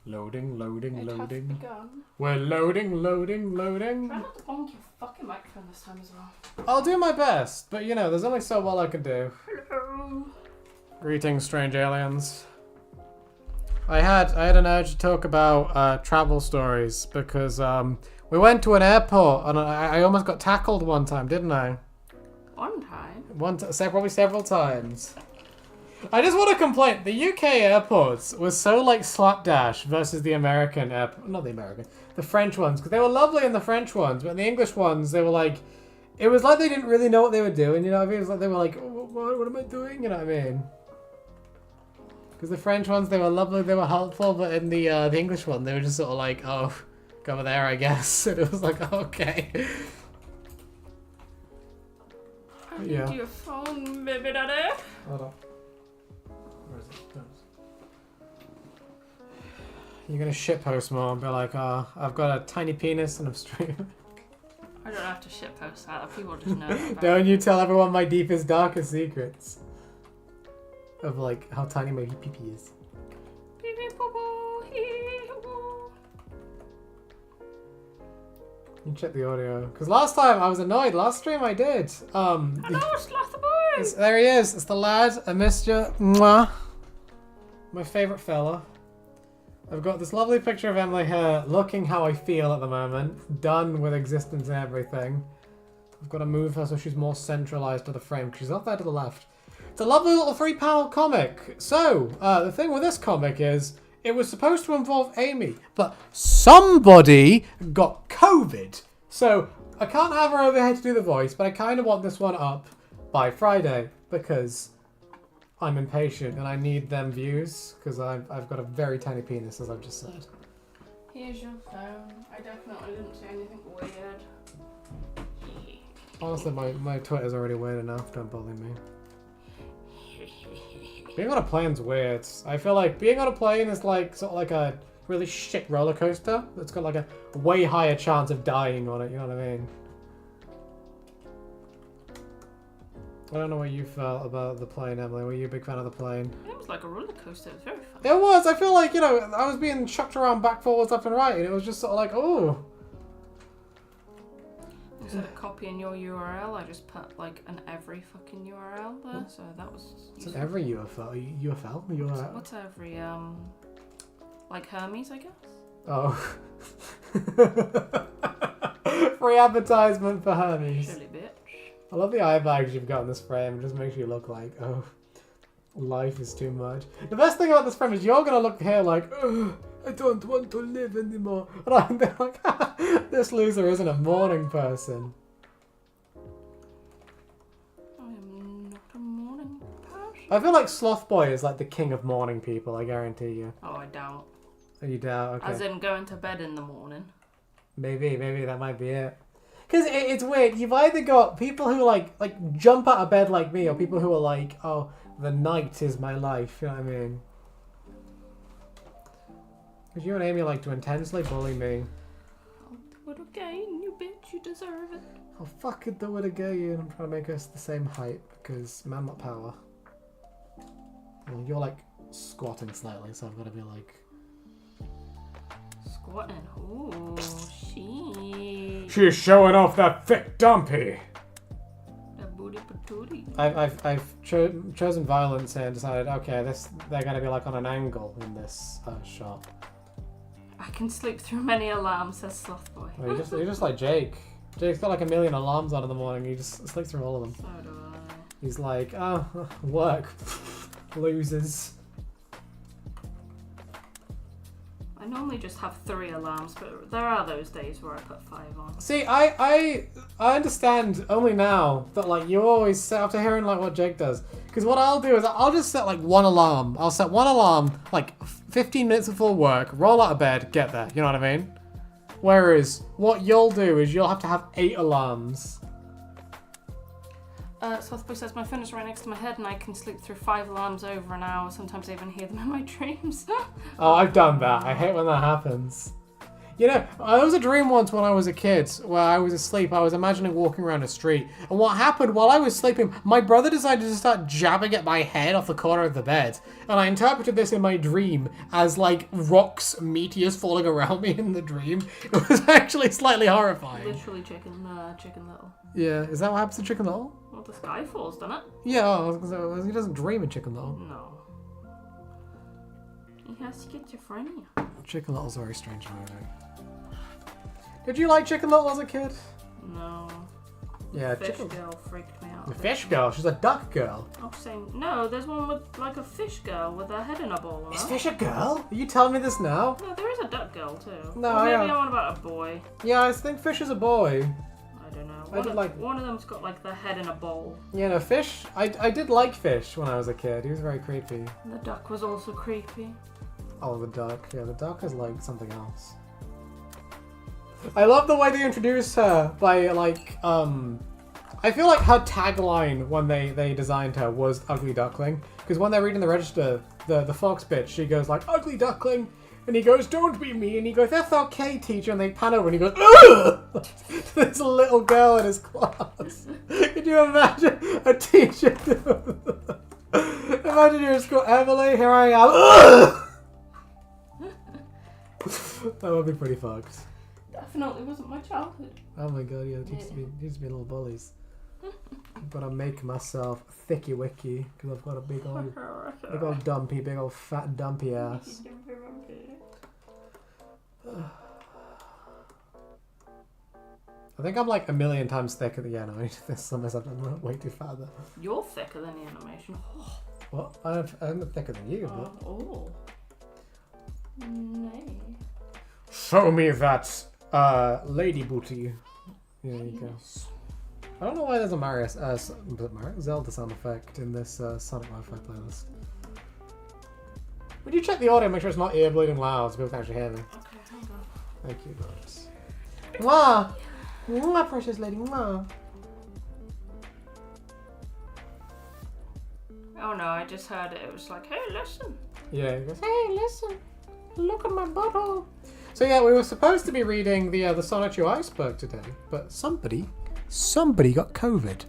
Loading. It has begun. We're loading. Try not to bonk your fucking microphone this time as well. I'll do my best, but there's only so well I can do. Hello. Greetings, strange aliens. I had an urge to talk about travel stories because we went to an airport and I almost got tackled one time, didn't I? One time? Probably several times. I just want to complain. The UK airports were so like slapdash versus the American not the American, the French ones, because they were lovely in the French ones, but in the English ones they were like, it was like they didn't really know what they were doing. You know what I mean? It was like they were like, what am I doing? You know what I mean? Because the French ones, they were lovely, they were helpful, but in the English one, they were just sort of like, oh, go over there, I guess. And it was like, okay. I need your phone, baby daddy. Hold on. Where is it? You're gonna shitpost more and be like, oh, I've got a tiny penis and I'm streaming. I don't have to shitpost that. People just know that. Don't you tell everyone my deepest, darkest secrets. Of like how tiny my pee-pee is. You check the audio. Because last time I was annoyed. Last stream I did. Hello, Sloth the boy! There he is. It's the lad. I missed you. Mwah. My favourite fella. I've got this lovely picture of Emily here looking how I feel at the moment. Done with existence and everything. I've got to move her so she's more centralised to the frame. Because she's not there to the left. It's a lovely little 3-panel comic. So, the thing with this comic is, it was supposed to involve Amy, but somebody got COVID. So, I can't have her over here to do the voice, but I kind of want this one up by Friday, because I'm impatient and I need them views, because I've got a very tiny penis, as I've just said. Here's your phone. I definitely didn't say anything weird. Honestly, my Twitter's already weird enough, don't bully me. Being on a plane's weird. I feel like being on a plane is like sort of like a really shit roller coaster that's got like a way higher chance of dying on it, you know what I mean? I don't know what you felt about the plane, Emily. Were you a big fan of the plane? It was like a roller coaster. It was very fun. It was. I feel like, I was being chucked around back, forwards, left and right, and it was just sort of like, oh. Instead of copying your URL, I just put like an every fucking URL there, so that was It's an every UFO. UFL? What's every, like Hermes, I guess? Oh. Free advertisement for Hermes. Silly bitch. I love the eye bags you've got in this frame. It just makes you look like, oh, life is too much. The best thing about this frame is you're going to look here like, oh, I don't want to live anymore. And I'm there like, this loser isn't a morning person. I am not a morning person. I feel like Sloth Boy is like the king of morning people, I guarantee you. Oh, I doubt. Oh, you doubt? Okay. As in going to bed in the morning. Maybe that might be it. Because it's weird. You've either got people who like jump out of bed like me, or people who are like, oh, the night is my life. You know what I mean? Because you and Amy like to intensely bully me. I'll do it again, you bitch. You deserve it. I'll fucking do it again. I'm trying to make us the same height because man, not power. Well, you're like squatting slightly, so I've got to be like. Squatting. Ooh, she. She's showing off that thick dumpy. That booty patootie. I've chosen violence here and decided, okay, they're going to be like on an angle in this shot. I can sleep through many alarms, says Sloth Boy. Well, you're just like Jake. Jake's got like a million alarms on in the morning. He just sleeps through all of them. So do I. He's like, oh, work. Losers. I normally just have 3 alarms, but there are those days where I put 5 on. See, I understand only now that like you always set after hearing like what Jake does. Because what I'll do is I'll just set like one alarm. I'll set one alarm like 15 minutes before work, roll out of bed, get there. You know what I mean? Whereas what you'll do is you'll have to have 8 alarms. Slothboy says, my phone is right next to my head and I can sleep through 5 alarms over an hour. Sometimes I even hear them in my dreams. Oh, I've done that. I hate when that happens. You know, there was a dream once when I was a kid where I was asleep. I was imagining walking around a street. And what happened while I was sleeping, my brother decided to start jabbing at my head off the corner of the bed. And I interpreted this in my dream as like rocks, meteors falling around me in the dream. It was actually slightly horrifying. Literally Chicken Little. Yeah, is that what happens to Chicken Little? Well, the sky falls, doesn't it? Yeah, he doesn't dream in Chicken Little. No. He has schizophrenia. Chicken Little's a very strange movie. Did you like Chicken Little as a kid? No. Yeah, Fish girl freaked me out. The fish girl? She's a duck girl. I'm saying no. There's one with like a fish girl with her head in a bowl. Is Fish a girl? Are you telling me this now? No, there is a duck girl too. No, or maybe yeah. I'm on about a boy. Yeah, I think Fish is a boy. I don't know. I did like... One of them's got like the head in a bowl. Yeah, no, Fish. I did like Fish when I was a kid. He was very creepy. And the duck was also creepy. Oh, the duck. Yeah, the duck is like something else. I love the way they introduce her by like, I feel like her tagline when they designed her was Ugly Duckling. Because when they're reading the register, the fox bitch, she goes like, Ugly Duckling. And he goes, don't be mean. And he goes, that's okay, teacher. And they pan over and he goes, ugh! To this little girl in his class. Could you imagine a teacher doing that? Imagine you're in school, Emily, here I am. Ugh! That would be pretty fucked. Definitely wasn't my childhood. Oh my god, yeah, it used to be little bullies. I've got to make myself thicky wicky because I've got a big old dumpy, big old fat dumpy ass. I think I'm like a million times thicker than the animation. There's some myself I'm way too fat there. You're thicker than the animation. What? I'm thicker than you, but... Oh. Nay. Show me that lady booty. There you go. I don't know why there's a Zelda sound effect in this Sonic Wi-Fi playlist. Would you check the audio, make sure it's not ear bleeding loud so people can actually hear me? Okay, hang on. Thank you, guys. Mwah! Mwah, precious lady, mwah! Oh no, I just heard it. It was like, hey, listen. Yeah, he goes, hey, listen. Look at my butthole. So yeah, we were supposed to be reading the Sonotru Iceberg today, but somebody got COVID.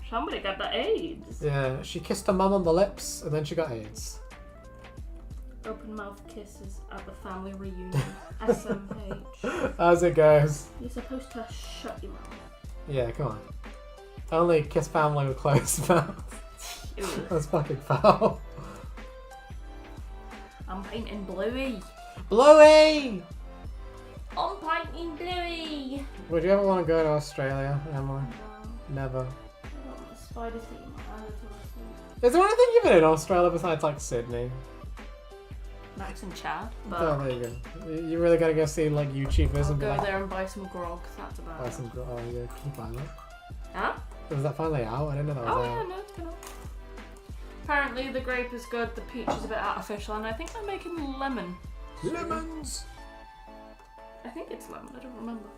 Somebody got the AIDS. Yeah, she kissed her mum on the lips, and then she got AIDS. Open mouth kisses at the family reunion. SMH. As it goes. You're supposed to shut your mouth. Yeah, come on. Only kiss family with closed mouth. That's fucking foul. I'm painting Bluey. Bluey! I'm painting Bluey. Would you ever want to go to Australia, Emily? No. Never. I got the spiders eating my eyes till I sleep. Is there anything you've been in Australia besides like Sydney? Max and Chad. But Oh, there you go. You really gotta go see like YouTubers I'll and be go like, there and buy some grog. That's about buy it. some. Oh yeah, can you buy that? Huh? Was that finally out? I didn't know that was Oh out. yeah, no, it's been on. Apparently the grape is good, the peach is a bit artificial, and I think they're making lemon. Lemons! I think it's lemon, I don't remember.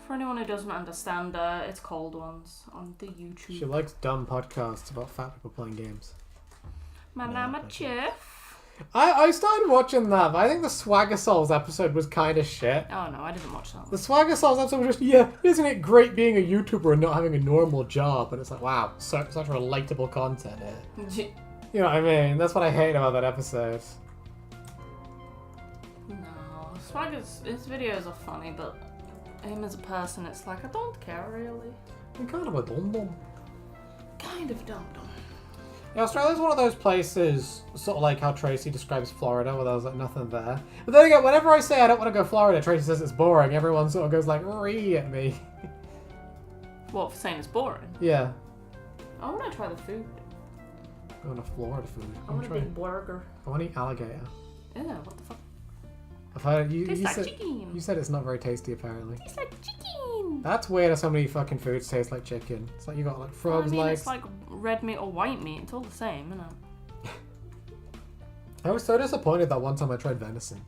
For anyone who doesn't understand, it's cold ones on the YouTube. She likes dumb podcasts about fat people playing games. Man, I'm a chef. I started watching that, but I think the Swagger Souls episode was kind of shit. Oh no, I didn't watch that one. The Swagger Souls episode was just, yeah, isn't it great being a YouTuber and not having a normal job? And it's like, wow, such relatable content here. You know what I mean? That's what I hate about that episode. No, his videos are funny, but him as a person, it's like, I don't care really. I'm kind of a dum-dum. Kind of dum-dum. Yeah, Australia's one of those places, sort of like how Tracy describes Florida, where there's like nothing there. But then again, whenever I say I don't want to go to Florida, Tracy says it's boring. Everyone sort of goes like, ree at me. What, for saying it's boring? Yeah. I want to try the food. Going to Florida food. I want a big burger. I want to eat alligator. Ew, what the fuck? I've heard Tastes like said, chicken. you said it's not very tasty, apparently. Tastes like chicken. That's weird how so many fucking foods taste like chicken. It's like you got like frogs' legs. It's like red meat or white meat. It's all the same, isn't it? I was so disappointed that one time I tried venison.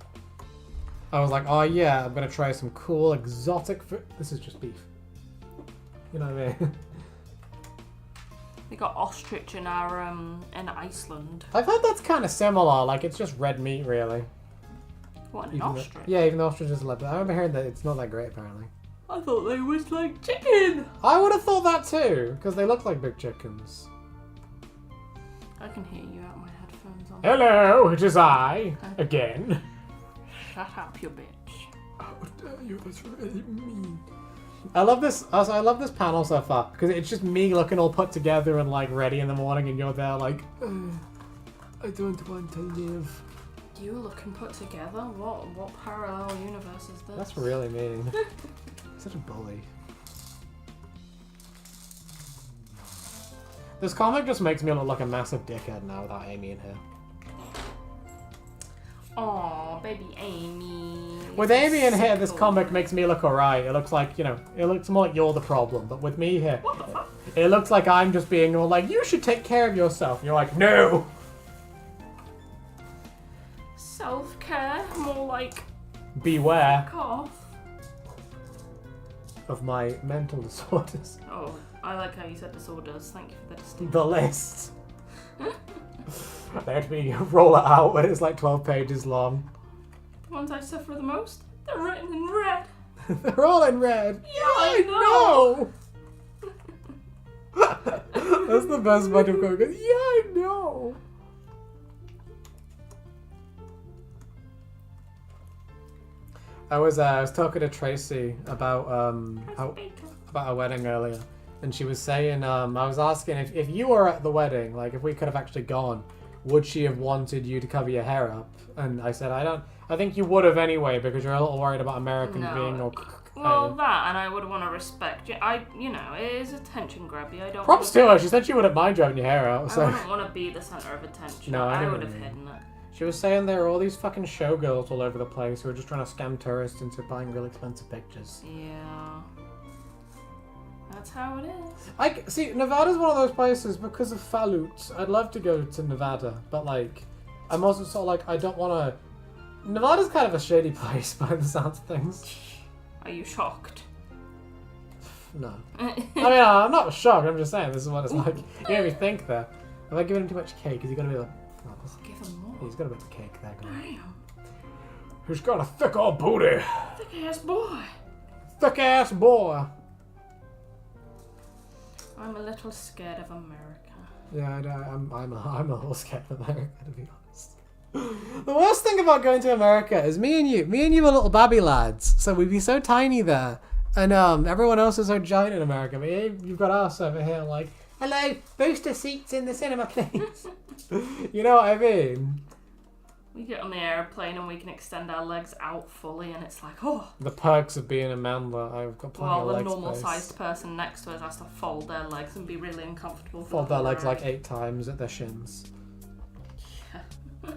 I was like, oh yeah, I'm gonna try some cool exotic food. This is just beef. You know what I mean? We got ostrich in our in Iceland. I've heard that's kind of similar. Like it's just red meat, really. What, an Even ostrich? Yeah, even the ostrich is a leopard. I remember hearing that it's not that great apparently. I thought they was like chicken. I would have thought that too, because they look like big chickens. I can hear you out my headphones on. Hello, it is I, again. Shut up, you bitch. How dare you, that's really mean. I love this, also I love this panel so far, because it's just me looking all put together and like ready in the morning and you're there like, I don't want to live. You looking put together? What parallel universe is this? That's really mean. Such a bully. This comic just makes me look like a massive dickhead now without Amy in here. Aw, baby Amy. With Amy in here, this comic makes me look alright. It looks like, you know, it looks more like you're the problem. But with me here, What the fuck? it looks like I'm just being all like, you should take care of yourself. And you're like, no! Self-care? More like... Beware Fuck off. of my mental disorders. Oh, I like how you said disorders. Thank you for the distinction. The list. Let me roll it out when it's like 12 pages long. The ones I suffer the most, they're written in red. They're all in red. Yeah, I know. That's the best part of going, yeah, I know. I was talking to Tracy about about a wedding earlier, and she was saying I was asking if you were at the wedding, like if we could have actually gone, would she have wanted you to cover your hair up? And I said I think you would have anyway because you're a little worried about Americans being all. Well, that, and I would want to respect you. You know, it is attention grabby. I don't. Props to her. She said she wouldn't mind having your hair out. So. I wouldn't want to be the center of attention. No, I would don't have mean. hidden it. She was saying there are all these fucking showgirls all over the place who are just trying to scam tourists into buying really expensive pictures. Yeah. That's how it is. See, Nevada's one of those places because of Fallout. I'd love to go to Nevada, but like, I'm also sort of like, I don't want to. Nevada's kind of a shady place by the sounds of things. Are you shocked? No. I mean, I'm not shocked, I'm just saying this is what it's like. You made me think there. Have I given him too much cake? Is he going to be like. Give him more. He's got a bit of cake there going. Damn. He's got a thick old booty. Thick ass boy. Thick ass boy. I'm a little scared of America. Yeah, I'm a little scared of America, to be honest. The worst thing about going to America is me and you are little babby lads, so we'd be so tiny there, and everyone else is so giant in America. But you've got us over here like, hello, booster seats in the cinema, please. You know what I mean? We get on the airplane and we can extend our legs out fully, and it's like, oh. The perks of being a manler. I've got plenty of Well, the leg normal-sized space. person next to us has to fold their legs and be really uncomfortable. Fold their legs like 8 times at their shins. Yeah.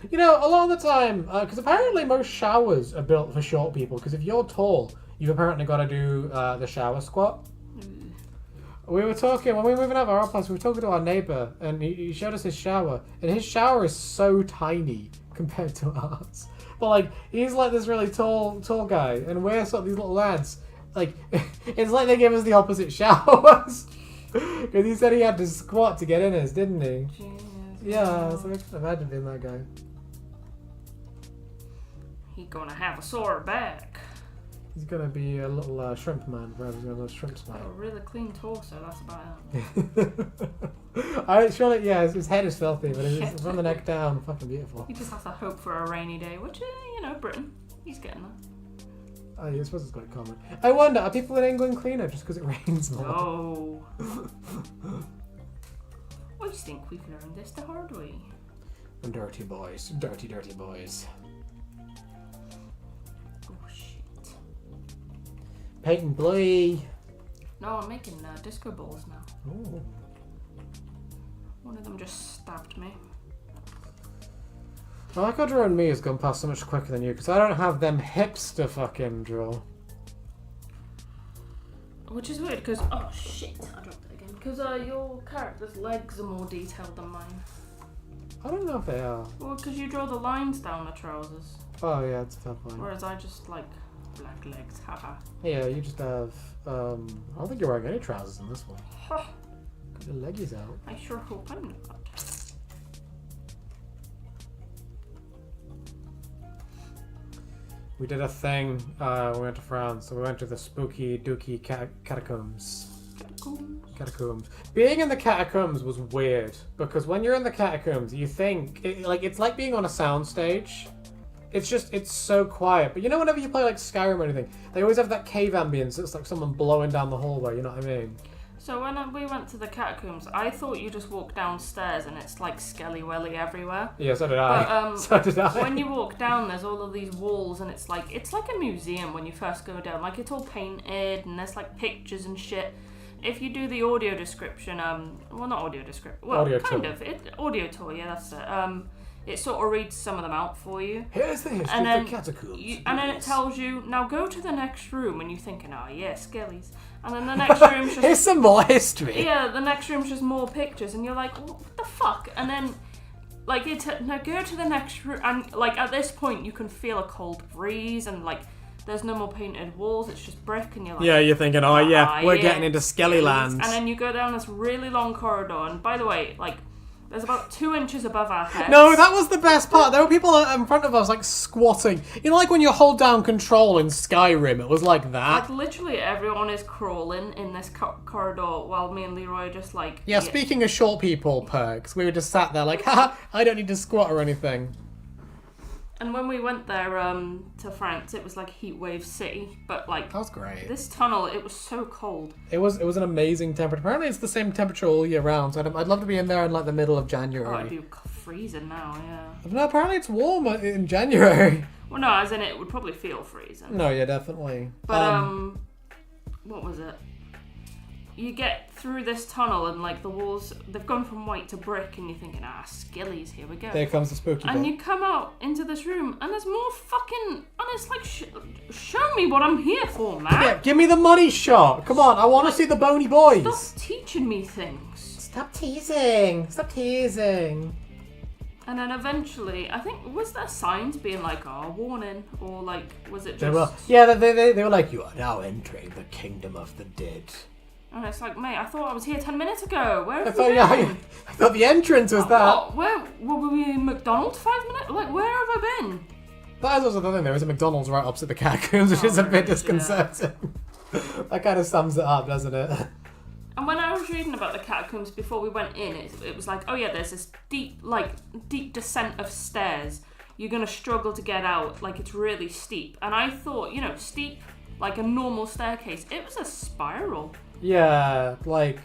You know, a lot of the time, because apparently most showers are built for short people, because if you're tall, you've apparently got to do the shower squat. We were talking, when we were moving out of our place, we were talking to our neighbour, and he showed us his shower, and his shower is so tiny compared to ours. But, like, he's like this really tall guy, and we're sort of these little lads. Like, it's like they gave us the opposite showers. Because he said he had to squat to get in his, didn't he? Genius. Yeah, so I can imagine being that guy. He gonna have a sore back. He's gonna be a little shrimp man forever. He's gonna shrimp Got smile. a really clean torso, that's about it. I surely, yeah, his head is filthy, but it's from the neck down, fucking beautiful. He just has to hope for a rainy day, which, you know, Britain. He's getting there. I suppose it's quite common. I wonder, are people in England cleaner just because it rains more? No. I just think we've learned this the hard way. Dirty boys. Dirty, dirty boys. Oh, shit. Paint blue. No, I'm making disco balls now. Ooh. One of them just stabbed me. I like how drawing me has gone past so much quicker than you, because I don't have them hipster fucking draw. Which is weird, because... Oh, shit. I dropped it again. Because your character's legs are more detailed than mine. I don't know if they are. Well, because you draw the lines down the trousers. Oh yeah, it's a fair point. Whereas I just, like, black legs. Haha. Yeah, you just have, I don't think you're wearing any trousers in this one. Huh. Got your leggies out. I sure hope I'm not. We did a thing when we went to France, so we went to the spooky dooky catacombs. Catacombs. Being in the catacombs was weird because when you're in the catacombs, you think it's like being on a soundstage. It's so quiet. But you know, whenever you play like Skyrim or anything, they always have that cave ambience. It's like someone blowing down the hallway. You know what I mean? So when we went to the catacombs, I thought you just walk downstairs and it's like skelly welly everywhere. Yeah, so did I. But so did I. when you walk down, there's all of these walls and it's like a museum when you first go down. Like it's all painted and there's like pictures and shit. If you do the audio description, well not audio description, well audio kind tour. of, audio tour, yeah that's it. It sort of reads some of them out for you. Here's the history of the catacombs. And then it tells you, now go to the next room, and you're thinking, oh yeah, skellies. And then the next room's just... Here's some more history. Yeah, the next room's just more pictures, and you're like, what the fuck? And then, like, now go to the next room, and, like, at this point, you can feel a cold breeze, and, like, there's no more painted walls, it's just brick, and you're like... Yeah, you're thinking, we're getting into skelly lands. And then you go down this really long corridor, and by the way, like... There's about 2 inches above our heads. No, that was the best part. There were people in front of us, like, squatting. You know, like when you hold down control in Skyrim, it was like that. Like, literally everyone is crawling in this corridor while me and Leroy are just like... Yeah, speaking of short people perks, we were just sat there like, haha, I don't need to squat or anything. And when we went there to France, it was like Heatwave City, but like... That was great. This tunnel, it was so cold. It was an amazing temperature. Apparently it's the same temperature all year round, so I'd love to be in there in like the middle of January. Oh, it'd be freezing now, yeah. No, apparently it's warm in January. Well, no, as in it would probably feel freezing. No, yeah, definitely. But, what was it? You get through this tunnel and, like, the walls, they've gone from white to brick and you're thinking, skillies, here we go. There comes the spooky And bit. you come out into this room and there's more fucking, and it's like, show me what I'm here for, man. Yeah, give me the money shot. Come on, I want to see the bony boys. Stop teaching me things. Stop teasing. Stop teasing. And then eventually, I think, was there signs being like, warning? Or, like, was it just... They were like, you are now entering the kingdom of the dead. And it's like, mate, I thought I was here 10 minutes ago. Where have I thought the entrance was that. Where were we in McDonald's 5 minutes? Like, where have I been? That is also the thing. There is a McDonald's right opposite the catacombs, which is a bit disconcerting. Yeah. That kind of sums it up, doesn't it? And when I was reading about the catacombs before we went in, it was like, oh yeah, there's this deep descent of stairs. You're gonna struggle to get out. Like, it's really steep. And I thought, steep, like a normal staircase. It was a spiral. Yeah, like...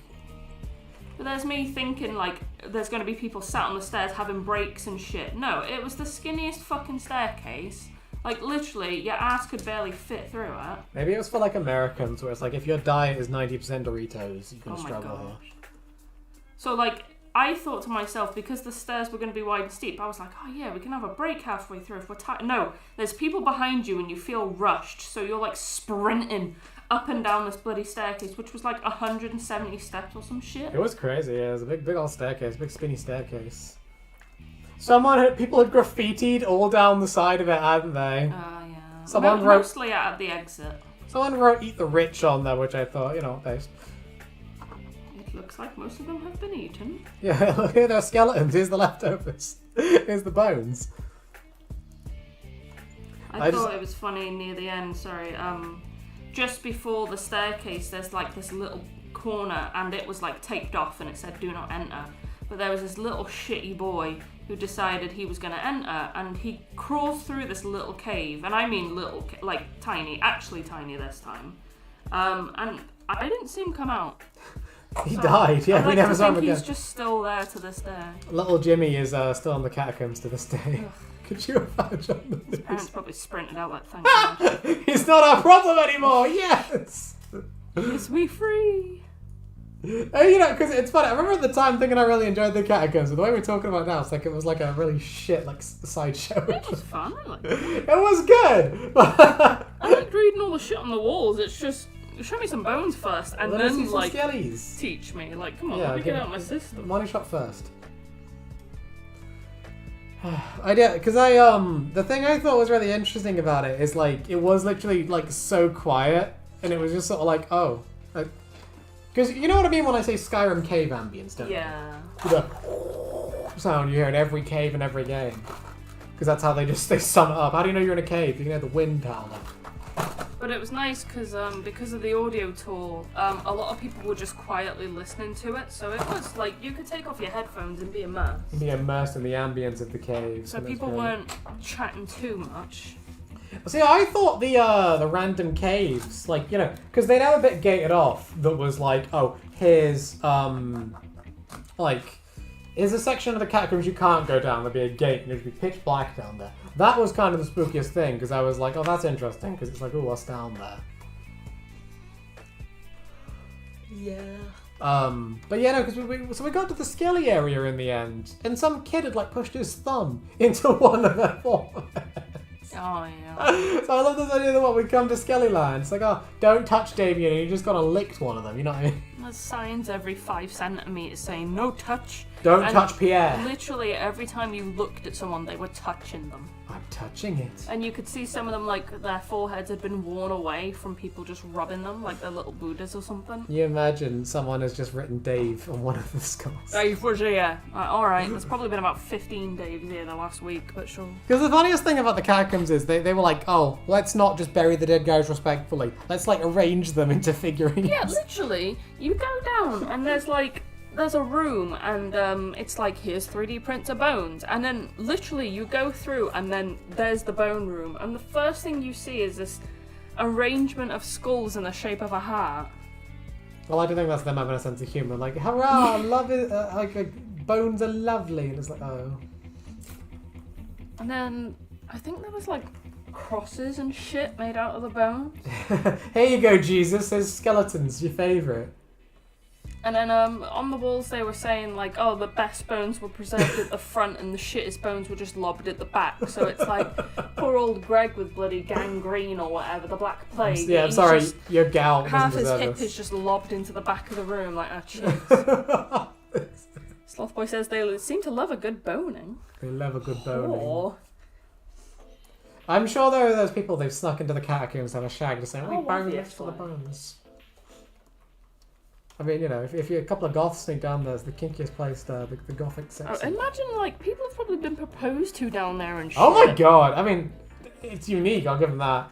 But there's me thinking, like, there's going to be people sat on the stairs having breaks and shit. No, it was the skinniest fucking staircase. Like, literally, your ass could barely fit through it. Maybe it was for, like, Americans, where it's like, if your diet is 90% Doritos, you can struggle here. So, like, I thought to myself, because the stairs were going to be wide and steep, I was like, oh yeah, we can have a break halfway through if we're tired. No, there's people behind you and you feel rushed, so you're, like, sprinting up and down this bloody staircase, which was like 170 steps or some shit. It was crazy, yeah. It was a big old staircase, big spinny staircase. People had graffitied all down the side of it, hadn't they? Yeah. Someone wrote... Mostly at the exit. Someone wrote "Eat the Rich" on there, which I thought, based. It looks like most of them have been eaten. Yeah, look at their skeletons. Here's the leftovers. Here's the bones. I thought it was funny near the end, just before the staircase, there's like this little corner and it was like taped off and it said do not enter. But there was this little shitty boy who decided he was going to enter and he crawls through this little cave. And I mean little, like tiny, actually tiny this time. And I didn't see him come out. He died, yeah, we never saw him again. He's just still there to this day. Little Jimmy is still in the catacombs to this day. Ugh. Could you imagine? His parents probably sprinted out like, thank God. He's not our problem anymore, yes! Yes, we free! Because it's funny, I remember at the time thinking I really enjoyed the catacombs, but the way we're talking about it now, it's like it was like a really shit, like, sideshow. It was fun, I liked it. It was good! I liked reading all the shit on the walls, it's just, show me some bones first, and then, like, skellies. teach me. Like, come on, let me get out my system. Money shot first. The thing I thought was really interesting about it is like it was literally like so quiet, and it was just sort of like, oh, because you know what I mean when I say Skyrim cave ambience, don't you? Yeah. The sound you hear in every cave in every game. Because that's how they sum it up. How do you know you're in a cave? You can hear the wind howling. But it was nice because of the audio tour, a lot of people were just quietly listening to it. So it was like you could take off your headphones and be immersed. Be immersed in the ambience of the cave. So people weren't chatting too much. See, I thought the random caves, like, you know, because they'd have a bit gated off that was like, oh, here's here's a section of the catacombs you can't go down. There'll be a gate and it'll be pitch black down there. That was kind of the spookiest thing because I was like, oh, that's interesting because it's like, oh, what's down there? Yeah. But yeah, no, because we got to the skelly area in the end, and some kid had like pushed his thumb into one of their foreheads. Oh yeah. So I love this idea that we come to Skellyland. It's like, oh, don't touch Damien, and you just gone and licked one of them. You know what I mean? There's signs every 5 centimeters saying no touch. Don't touch Pierre. Literally every time you looked at someone, they were touching them. I'm touching it. And you could see some of them, like, their foreheads had been worn away from people just rubbing them, like they're little Buddhas or something. You imagine someone has just written Dave on one of the skulls. Dave was here. Alright, there's probably been about 15 Daves here the last week, but sure. Because the funniest thing about the catacombs is they were like, oh, let's not just bury the dead guys respectfully. Let's, like, arrange them into figurines. Yeah, literally, you go down and there's a room and it's like, here's 3D prints of bones, and then literally you go through and then there's the bone room, and the first thing you see is this arrangement of skulls in the shape of a heart. Well, I do think that's them having a sense of humour. Like, hurrah, love it, bones are lovely. And it's like, oh. And then I think there was like crosses and shit made out of the bones. Here you go, Jesus. There's skeletons, your favourite. And then on the walls they were saying like, oh, the best bones were preserved at the front and the shittest bones were just lobbed at the back. So it's like poor old Greg with bloody gangrene or whatever, the Black Plague. Yeah, I'm sorry, your gout half his deserve hip this. is just lobbed into the back of the room like, oh, cheers. Slothboy says they seem to love a good boning. They love a good boning. Or... I'm sure there are those people they've snuck into the catacombs and have a shag to say, we bang next to the bones. I mean, you know, if you're a couple of goths sneak down there, it's the kinkiest place there, the gothic sex. Oh, imagine, like, people have probably been proposed to down there and shit. Oh my god, I mean, it's unique, I'll give them that.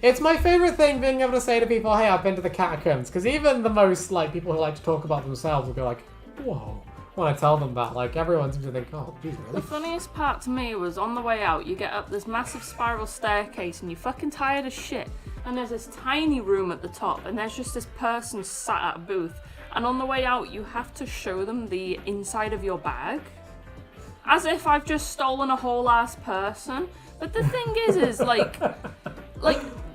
It's my favourite thing being able to say to people, hey, I've been to the catacombs, because even the most, like, people who like to talk about themselves will go like, whoa, when I tell them that, like, everyone seems to think, oh, geez, really? The funniest part to me was on the way out, you get up this massive spiral staircase and you're fucking tired as shit. And there's this tiny room at the top, and there's just this person sat at a booth. And on the way out, you have to show them the inside of your bag. As if I've just stolen a whole ass person. But the thing is like,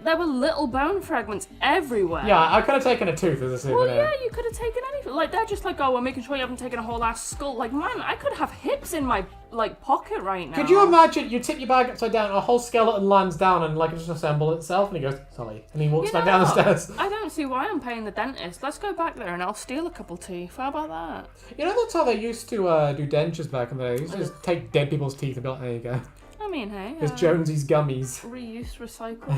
there were little bone fragments everywhere. Yeah, I could have taken a tooth as a souvenir. Well, yeah, you could have taken anything. Like, they're just like, oh, we're making sure you haven't taken a whole ass skull. Like, man, I could have hips in my, like, pocket right now. Could you imagine, you tip your bag upside down, a whole skeleton lands down and, like, it just assembles itself, and he goes, sorry, and he walks back down the stairs. I don't see why I'm paying the dentist. Let's go back there and I'll steal a couple teeth. How about that? You know, that's how they used to do dentures back in the day. They used to just take dead people's teeth and be like, there you go. I mean, hey. There's Jonesy's gummies. Reuse, recycle.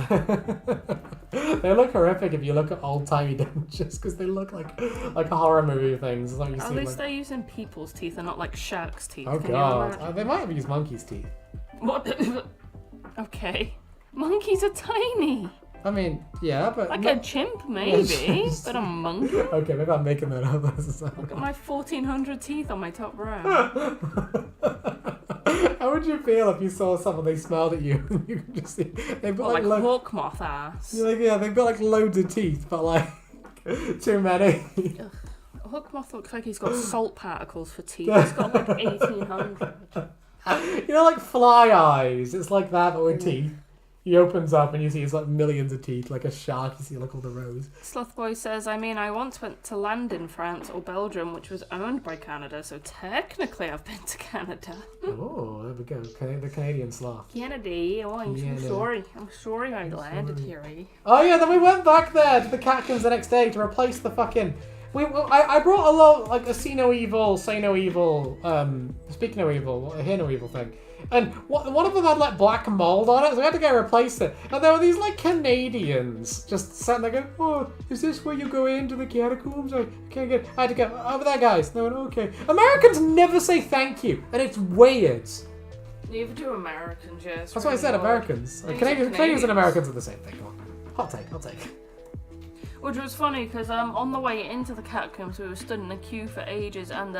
They look horrific if you look at old-timey dentures, because they look like horror movie things. Like you At see, least like... they're using people's teeth and not like sharks' teeth. Oh Can god, they might have used monkeys' teeth. What? Okay. Monkeys are tiny. I mean, yeah, but... Like a chimp, maybe, but a monkey? Okay, maybe I'm making that up. Look at my 1,400 teeth on my top row. How would you feel if you saw someone, they smiled at you, and you could just see... They've got like hawk moth ass. You're like, yeah, they've got like loads of teeth, but like, too many. Hook moth looks like he's got salt particles for teeth. He's got like 1,800. You know, like fly eyes. It's like that, but with teeth. He opens up and you see it's like millions of teeth, like a shark. You see like all the rows. Slothboy says, I mean, I once went to land in France or Belgium, which was owned by Canada, so technically I've been to Canada. Oh, there we go. The Canadian sloth. Canada. Oh, I'm so sorry. I'm sorry I landed here. Oh yeah, then we went back there to the catacombs the next day to replace the fucking... I brought a lot, like a see no evil, say no evil, speak no evil, hear no evil thing. And one of them had like black mold on it, so we had to go replace it. And there were these like Canadians just sitting there going, oh, is this where you go into the catacombs? I can't get... I had to go, over there guys. They went, okay. Americans never say thank you, and it's weird. Neither do Americans, yes. That's what I said, Americans. Canadians and Americans are the same thing. Come on. Hot take. Which was funny because on the way into the catacombs, we were stood in a queue for ages, and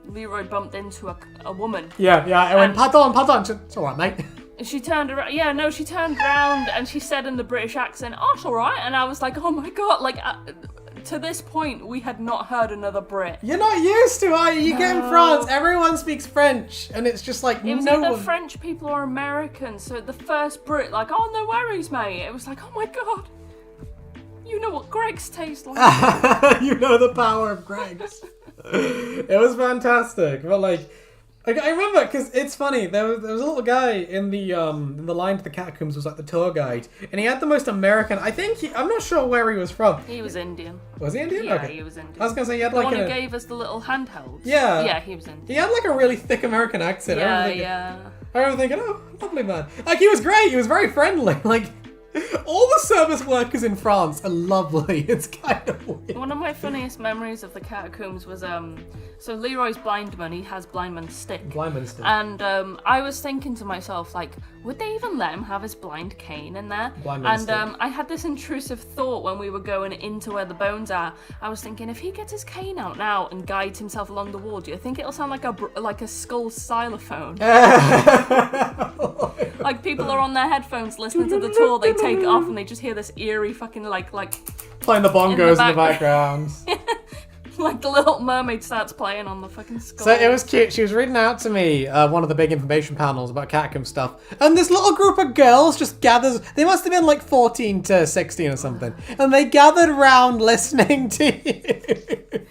Leroy bumped into a woman. Yeah. I went, pardon. It's all right, mate. She turned around. Yeah, no, she turned around and she said in the British accent, "Oh, it's all right." And I was like, "Oh my god!" Like, to this point, we had not heard another Brit. You're not used to, are you? You get in France, everyone speaks French, and it's just like it was no either one... French people or Americans. So the first Brit, like, "Oh, no worries, mate." It was like, "Oh my god." You know what Greggs taste like. You know the power of Greggs. It was fantastic. But like I remember, because it's funny, there was a little guy in the line to the catacombs, was like the tour guide, and he had the most American, I'm not sure where he was from. He was Indian. Was he Indian? Yeah, okay. he was Indian. I was going to say, he had the like one who gave us the little handhelds. Yeah. Yeah, he was Indian. He had like a really thick American accent. Yeah. I remember thinking, oh, lovely man. Like, he was great, he was very friendly, like... All the service workers in France are lovely. It's kind of weird. One of my funniest memories of the catacombs was so Leroy's blindman. He has blindman's stick. And I was thinking to myself, like, would they even let him have his blind cane in there? I had this intrusive thought when we were going into where the bones are. I was thinking, if he gets his cane out now and guides himself along the wall, do you think it'll sound like a skull xylophone? Like people are on their headphones listening to the tour, they take it off and they just hear this eerie fucking like playing the bongos in the background. Like the Little Mermaid starts playing on the fucking skull. So it was cute. She was reading out to me one of the big information panels about catacomb stuff, and this little group of girls just gathers. They must have been like 14 to 16 or something, and they gathered round listening to you.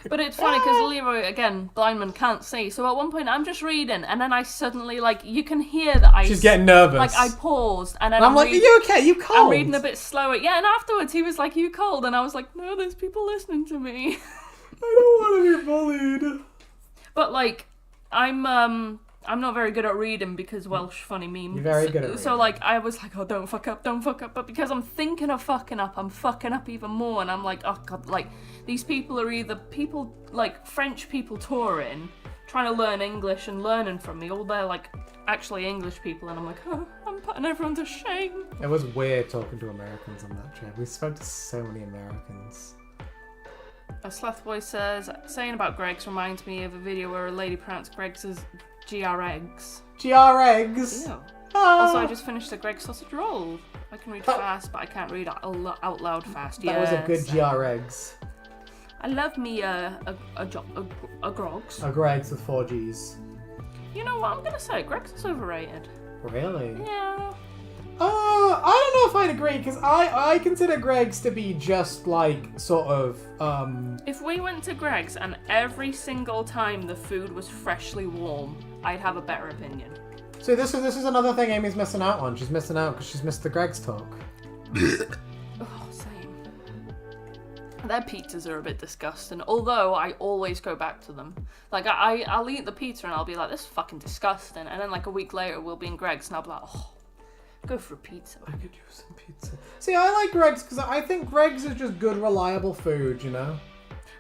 But it's funny because Leroy, again, blindman, can't see. So at one point I'm just reading, and then I suddenly, like, you can hear that she's getting nervous. Like I paused, and then I'm like, are you okay? You cold? I'm reading a bit slower. Yeah, and afterwards he was like, "You cold?" And I was like, "No, there's people listening to me." I don't want to be bullied. But like, I'm not very good at reading because Welsh funny memes. You're very good at reading. So like, I was like, "Oh, don't fuck up." But because I'm thinking of fucking up, I'm fucking up even more. And I'm like, oh god, like these people are either people like French people touring, trying to learn English and learning from me, or they're like actually English people. And I'm like, oh, I'm putting everyone to shame. It was weird talking to Americans on that trip. We spoke to so many Americans. A Slothboy says, saying about Greggs reminds me of a video where a lady pronounced Greggs as GREGGS. GREGGS? Ew. Also, I just finished the Greggs sausage roll. I can read fast, but I can't read out loud fast. That was a good GREGGS. I love me a Grogs. A Greggs with 4 Gs. You know what I'm going to say? Greggs is overrated. Really? Yeah. I don't know if I'd agree, because I consider Greggs to be just like sort of If we went to Greggs and every single time the food was freshly warm, I'd have a better opinion. So this is another thing Amy's missing out on. She's missing out because she's missed the Greggs talk. Oh, same. Their pizzas are a bit disgusting, although I always go back to them. Like I'll eat the pizza and I'll be like, this is fucking disgusting, and then like a week later we'll be in Greggs and I'll be like, oh, go for a pizza. I could use some pizza. See, I like Greggs because I think Greggs is just good, reliable food, you know?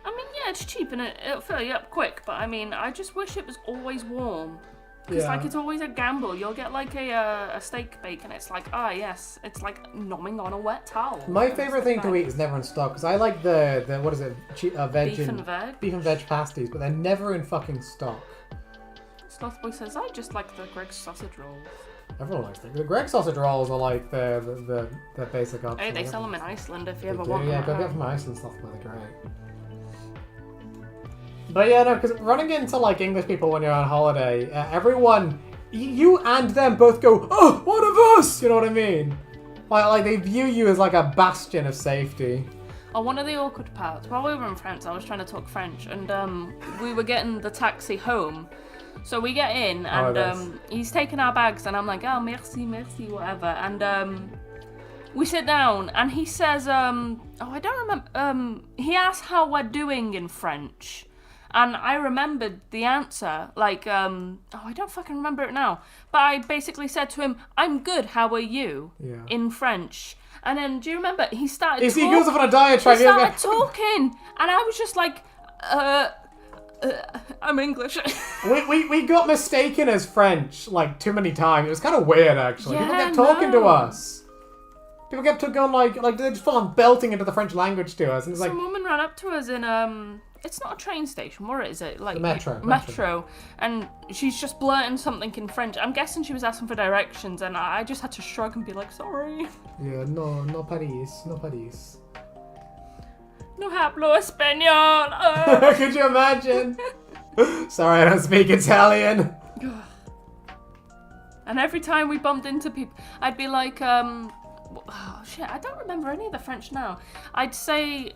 I mean, yeah, it's cheap and it'll fill you up quick, but I mean, I just wish it was always warm. Because, like, it's always a gamble. You'll get, like, a steak bake and it's like, yes, it's like nomming on a wet towel. My favourite thing to eat is never in stock, because I like the what is it, veg Beef and veg? Beef and veg pasties, but they're never in fucking stock. Slothboy says, I just like the Greggs sausage rolls. Everyone likes them. The Greggs sausage rolls are like the basic option. Hey, they sell them in Iceland if you ever do, want them. Yeah, go get from Iceland stuff, they're great. But yeah, no, because running into like English people when you're on holiday, everyone, you and them both go, oh, one of us! You know what I mean? Like they view you as like a bastion of safety. Oh, one of the awkward parts, while we were in France, I was trying to talk French, and we were getting the taxi home. So we get in, and he's taking our bags, and I'm like, oh, merci, whatever. And we sit down, and he says, I don't remember, he asks how we're doing in French. And I remembered the answer, like, I don't fucking remember it now. But I basically said to him, I'm good, how are you? Yeah. In French. And then, do you remember, he started talking. He goes off on a diatribe. He started talking, and I was just like, I'm English. We got mistaken as French like too many times. It was kind of weird actually. People Yeah, kept talking to no. us. People kept going like they just full on belting into the French language to us, and it's like Some woman ran up to us in it's not a train station. Where is it? Like the metro. Metro, and she's just blurting something in French. I'm guessing she was asking for directions, and I just had to shrug and be like, sorry. Yeah, no Paris, no Paris. No hablo español. Could you imagine? Sorry, I don't speak Italian. And every time we bumped into people, I'd be like, oh shit, I don't remember any of the French now. I'd say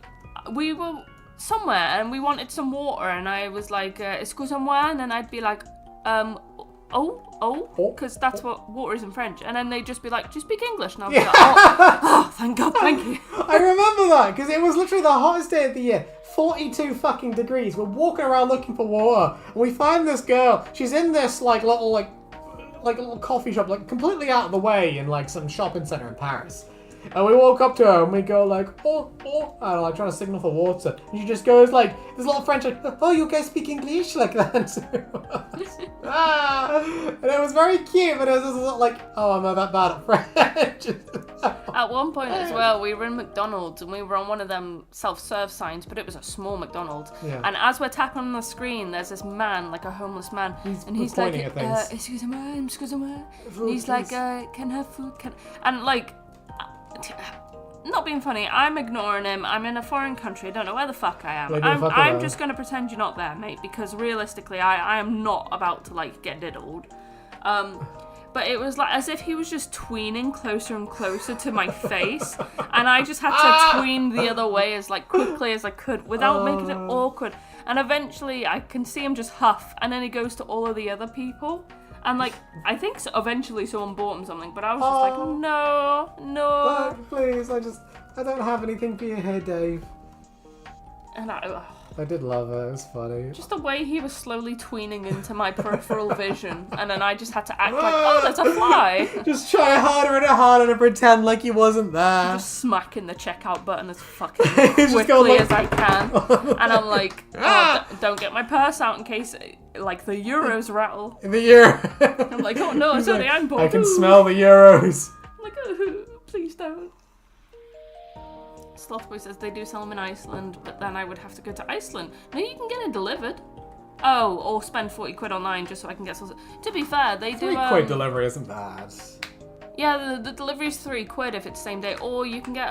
we were somewhere and we wanted some water, and I was like, excusez-moi, and then I'd be like, because that's what water is in French. And then they'd just be like, do you speak English? And I'd be like, oh, thank God, thank you. I remember that, because it was literally the hottest day of the year. 42 fucking degrees. We're walking around looking for water, and we find this girl. She's in this little coffee shop, like completely out of the way in like some shopping center in Paris. And we walk up to her and we go like, and like trying to signal for water. And she just goes like, this little French like, oh, you guys speak English like that. And it was very cute, but it was just like, oh, I'm not that bad at French. At one point as well, we were in McDonald's and we were on one of them self-serve signs, but it was a small McDonald's. Yeah. And as we're tapping on the screen, there's this man, like a homeless man, and he's like, excuse-moi. And he's like, can I have food? And like, not being funny, I'm ignoring him. I'm in a foreign country. I don't know where the fuck I am. I'm just going to pretend you're not there, mate, because realistically, I am not about to, like, get diddled. But it was like as if he was just tweening closer and closer to my face, and I just had to tween the other way as, like, quickly as I could without making it awkward. And eventually, I can see him just huff, and then he goes to all of the other people. And, like, I think eventually someone bought him something, but I was just like, no. No, please, I don't have anything for you here, Dave. And I did love it, it was funny. Just the way he was slowly tweening into my peripheral vision, and then I just had to act like, oh, there's a fly. Just try harder and harder to pretend like he wasn't there. Just smacking the checkout button as fucking quickly as I can. And I'm like, don't get my purse out in case, like, the euros rattle. The euro. I'm like, oh no, it's only I'm bored. I can smell the euros. I'm like, oh, please don't. Slothboy says they do sell them in Iceland, but then I would have to go to Iceland. No, you can get it delivered. Oh, or spend 40 quid online just so I can get some. To be fair, they do. 3 quid delivery isn't bad. Yeah, the delivery's 3 quid if it's same day. Or you can get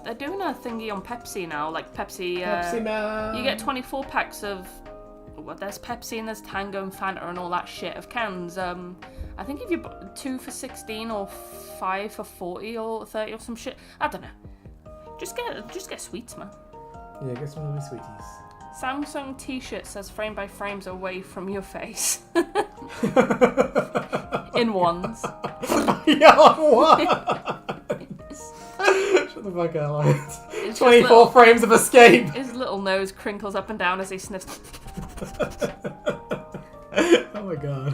they're doing a thingy on Pepsi now, like Pepsi. Pepsi Man. You get 24 packs of. Well, there's Pepsi and there's Tango and Fanta and all that shit of cans. I think if you 2 for 16 or 5 for 40 or 30 or some shit. I don't know. Just get sweets, man. Yeah, get some lovely sweeties. Samsung T-shirt says frame by frames away from your face. In ones. Yeah, what? Shut the fuck out, like 24 frames of escape. His little nose crinkles up and down as he sniffs. Oh my god.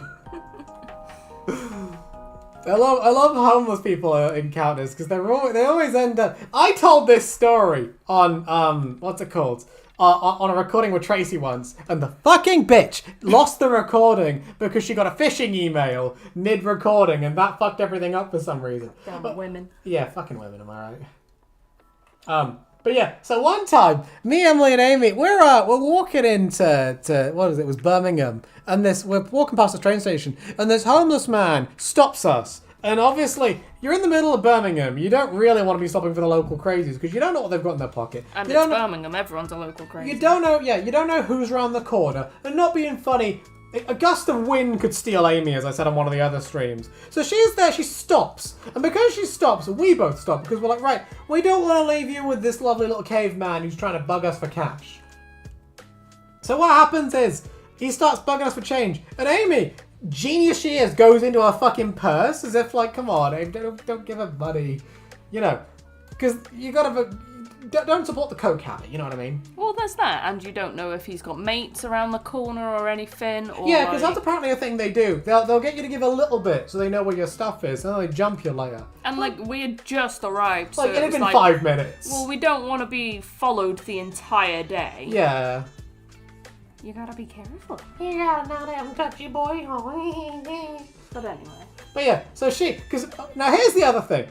I love homeless people encounters because they always end up. I told this story on what's it called? On a recording with Tracy once, and the fucking bitch lost the recording because she got a phishing email mid-recording, and that fucked everything up for some reason. Damn women. Yeah, fucking women, am I right? But yeah, so one time, me, Emily, and Amy, we're walking into what is it? It was Birmingham, and we're walking past the train station, and this homeless man stops us. And obviously, you're in the middle of Birmingham. You don't really want to be stopping for the local crazies because you don't know what they've got in their pocket. And it's Birmingham. Everyone's a local crazy. You don't know. Yeah, you don't know who's around the corner. And not being funny, a gust of wind could steal Amy, as I said on one of the other streams. So she's there. She stops, and because she stops, we both stop because we're like, right, we don't want to leave you with this lovely little caveman who's trying to bug us for cash. So what happens is he starts bugging us for change, and Amy, genius she is, goes into her fucking purse as if like, come on, don't give her money, you know, because you gotta don't support the coke habit, you know what I mean? Well, there's that, and you don't know if he's got mates around the corner or anything. Or yeah, because that's apparently a thing they do. They'll get you to give a little bit so they know where your stuff is, and then they jump you later. And like we had just arrived, like so it had been 5 minutes. Well, we don't want to be followed the entire day. Yeah. You gotta be careful. You gotta not have him touch you, boy. But anyway. But yeah, so because now here's the other thing.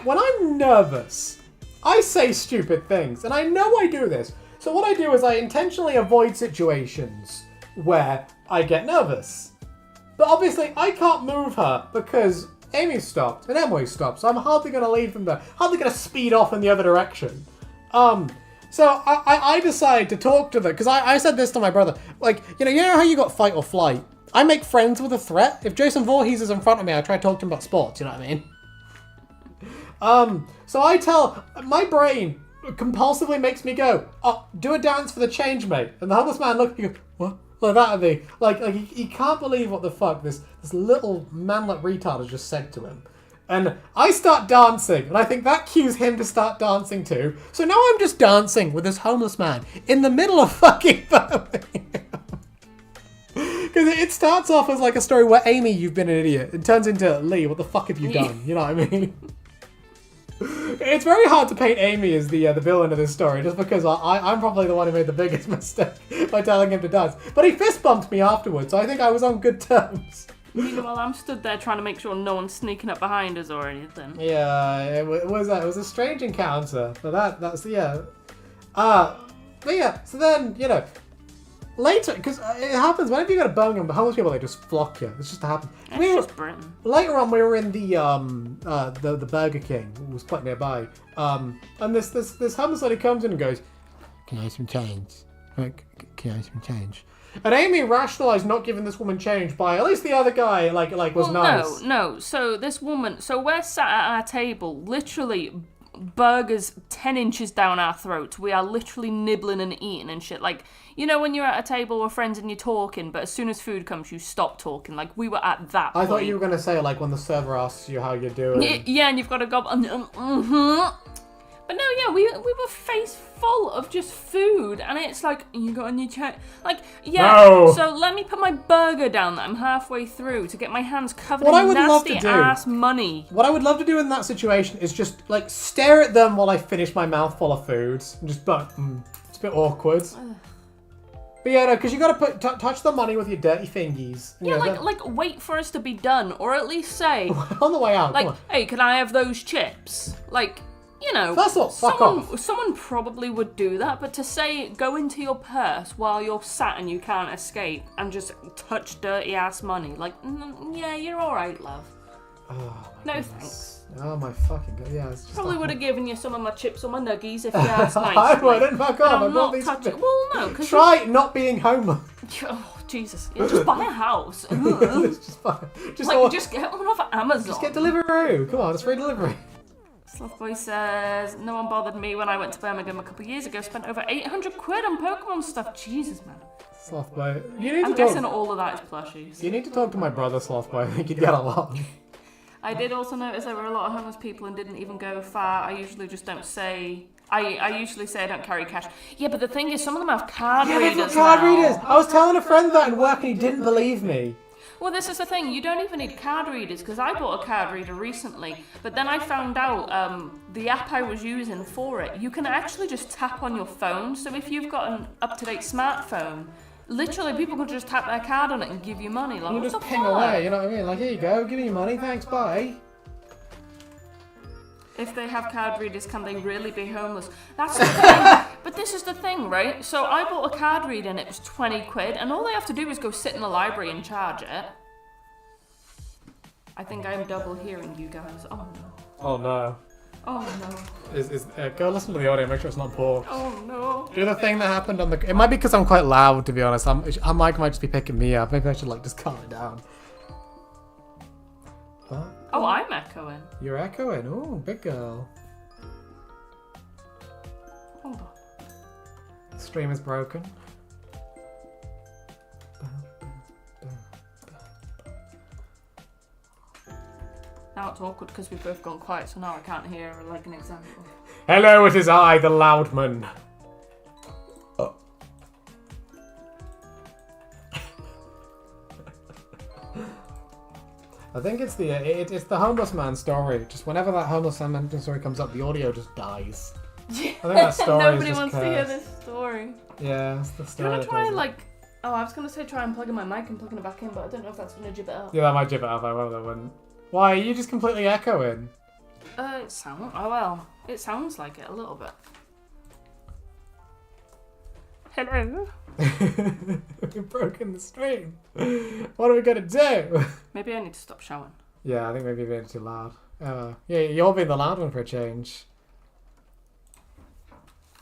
When I'm nervous, I say stupid things, and I know I do this. So what I do is I intentionally avoid situations where I get nervous. But obviously I can't move her because Amy stopped and Emily stopped, so I'm hardly going to leave them there. Hardly going to speed off in the other direction. So I decide to talk to them, because I said this to my brother. Like, you know how you got fight or flight? I make friends with a threat. If Jason Voorhees is in front of me, I try to talk to him about sports, you know what I mean? So I tell, my brain compulsively makes me go, oh, do a dance for the change, mate. And the homeless man looks, he goes, what? Like that at me. Like he can't believe what the fuck this little manlet retard has just said to him. And I start dancing, and I think that cues him to start dancing too. So now I'm just dancing with this homeless man in the middle of fucking Birmingham. Because it starts off as like a story where, Amy, you've been an idiot. It turns into, Lee, what the fuck have you done? You know what I mean? It's very hard to paint Amy as the villain of this story, just because I'm probably the one who made the biggest mistake by telling him to dance. But he fist bumped me afterwards, so I think I was on good terms. Meanwhile, I'm stood there trying to make sure no one's sneaking up behind us or anything. Yeah, it was a strange encounter, but that's yeah. But yeah, so then, you know, later, because it happens whenever you go to Birmingham, the homeless people, they just flock you. It's just happens. It's just Britain. Later on, we were in the Burger King, it was quite nearby, and this homeless lady comes in and goes, "Can I have some change? Can I have some change?" And Amy rationalised not giving this woman change by at least the other guy was nice. No. So this woman, we're sat at our table, literally burgers 10 inches down our throats. We are literally nibbling and eating and shit. Like, you know when you're at a table with friends and you're talking, but as soon as food comes, you stop talking. Like, we were at that point. I thought you were going to say, like, when the server asks you how you're doing. Yeah, and you've got to go, But no, yeah, we were face full of just food, and it's like, you got on your check, like, yeah. No. So let me put my burger down that I'm halfway through to get my hands covered in nasty ass money. What I would love to do in that situation is just like stare at them while I finish my mouth full of food, and just it's a bit awkward. But yeah, no, because you got to touch the money with your dirty fingies. Yeah, like wait for us to be done, or at least say on the way out. Like, hey, can I have those chips? Like. You know, first of all, fuck off. Someone probably would do that, but to say go into your purse while you're sat and you can't escape and just touch dirty ass money, like, yeah, you're all right, love. Oh, no goodness. thanks. Oh my fucking god, yeah. It's just probably would have given you some of my chips or my nuggies if you asked nicely. I wouldn't, fuck off. I'm not touching. Well, no, because try not being homeless. Oh Jesus! Yeah, just buy a house. Just get one off Amazon. Just get Deliveroo. Come on, it's free delivery. Slothboy says, no one bothered me when I went to Birmingham a couple of years ago. Spent over 800 quid on Pokemon stuff. Jesus, man. Slothboy. I'm guessing all of that is plushies. You need to talk to my brother, Slothboy. I think you'd get along. I did also notice there were a lot of homeless people and didn't even go far. I usually just don't say... I usually say I don't carry cash. Yeah, but the thing is, some of them have card readers. Yeah, card readers. I was telling a friend that in work and he didn't believe me. Well, this is the thing, you don't even need card readers, because I bought a card reader recently, but then I found out the app I was using for it, you can actually just tap on your phone, so if you've got an up-to-date smartphone, literally people can just tap their card on it and give you money. Like, you just ping away, you know what I mean? Like, here you go, give me your money, thanks, bye. If they have card readers, can they really be homeless? That's the thing. But this is the thing, right? So I bought a card reader and it was 20 quid, and all they have to do is go sit in the library and charge it. I think I'm double hearing you guys. Oh no. Oh no. Oh no. Go listen to the audio, make sure it's not poor. Oh no. Do the thing that happened on the... It might be because I'm quite loud, to be honest. I might just be picking me up. Maybe I should just calm it down. What? Oh, I'm echoing. You're echoing. Oh, big girl. Hold on. The stream is broken. Now it's awkward because we've both gone quiet, so now I can't hear like an example. Hello, it is I, the Loudman. Oh. I think it's it's the homeless man story. Just whenever that homeless man story comes up, the audio just dies. I think that story Nobody is just wants cursed. to hear this story. Yeah, it's the story. Do you want to try like Oh, I was going to say try unplugging my mic and plugging it back in, but I don't know if that's going to jib it up. Yeah, that might jib it up. I wouldn't. Why? Are you just completely echoing? It sounds... Oh, well. It sounds like it a little bit. Hello? We've broken the stream. What are we going to do? Maybe I need to stop shouting. Yeah, I think maybe you're being too loud. Yeah, you're being the loud one for a change.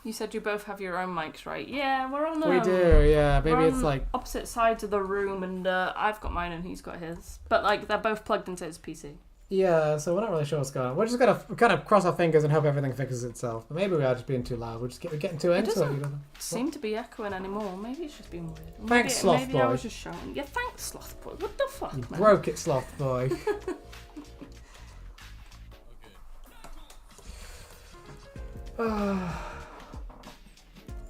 You said you both have your own mics, right? Yeah, we're on We do, yeah. Maybe we're it's on like... opposite sides of the room, and I've got mine and he's got his. But, like, they're both plugged into his PC. Yeah, so we're not really sure what's going on. We're just going to kind of cross our fingers and hope everything fixes itself. But maybe we are just being too loud. We're getting too into it. You don't know. Seem to be echoing anymore. Maybe it's just being weird. Thanks, Sloth maybe Boy. I was just shouting. Yeah, thanks, Sloth Boy. What the fuck, You man? broke it, Sloth Boy.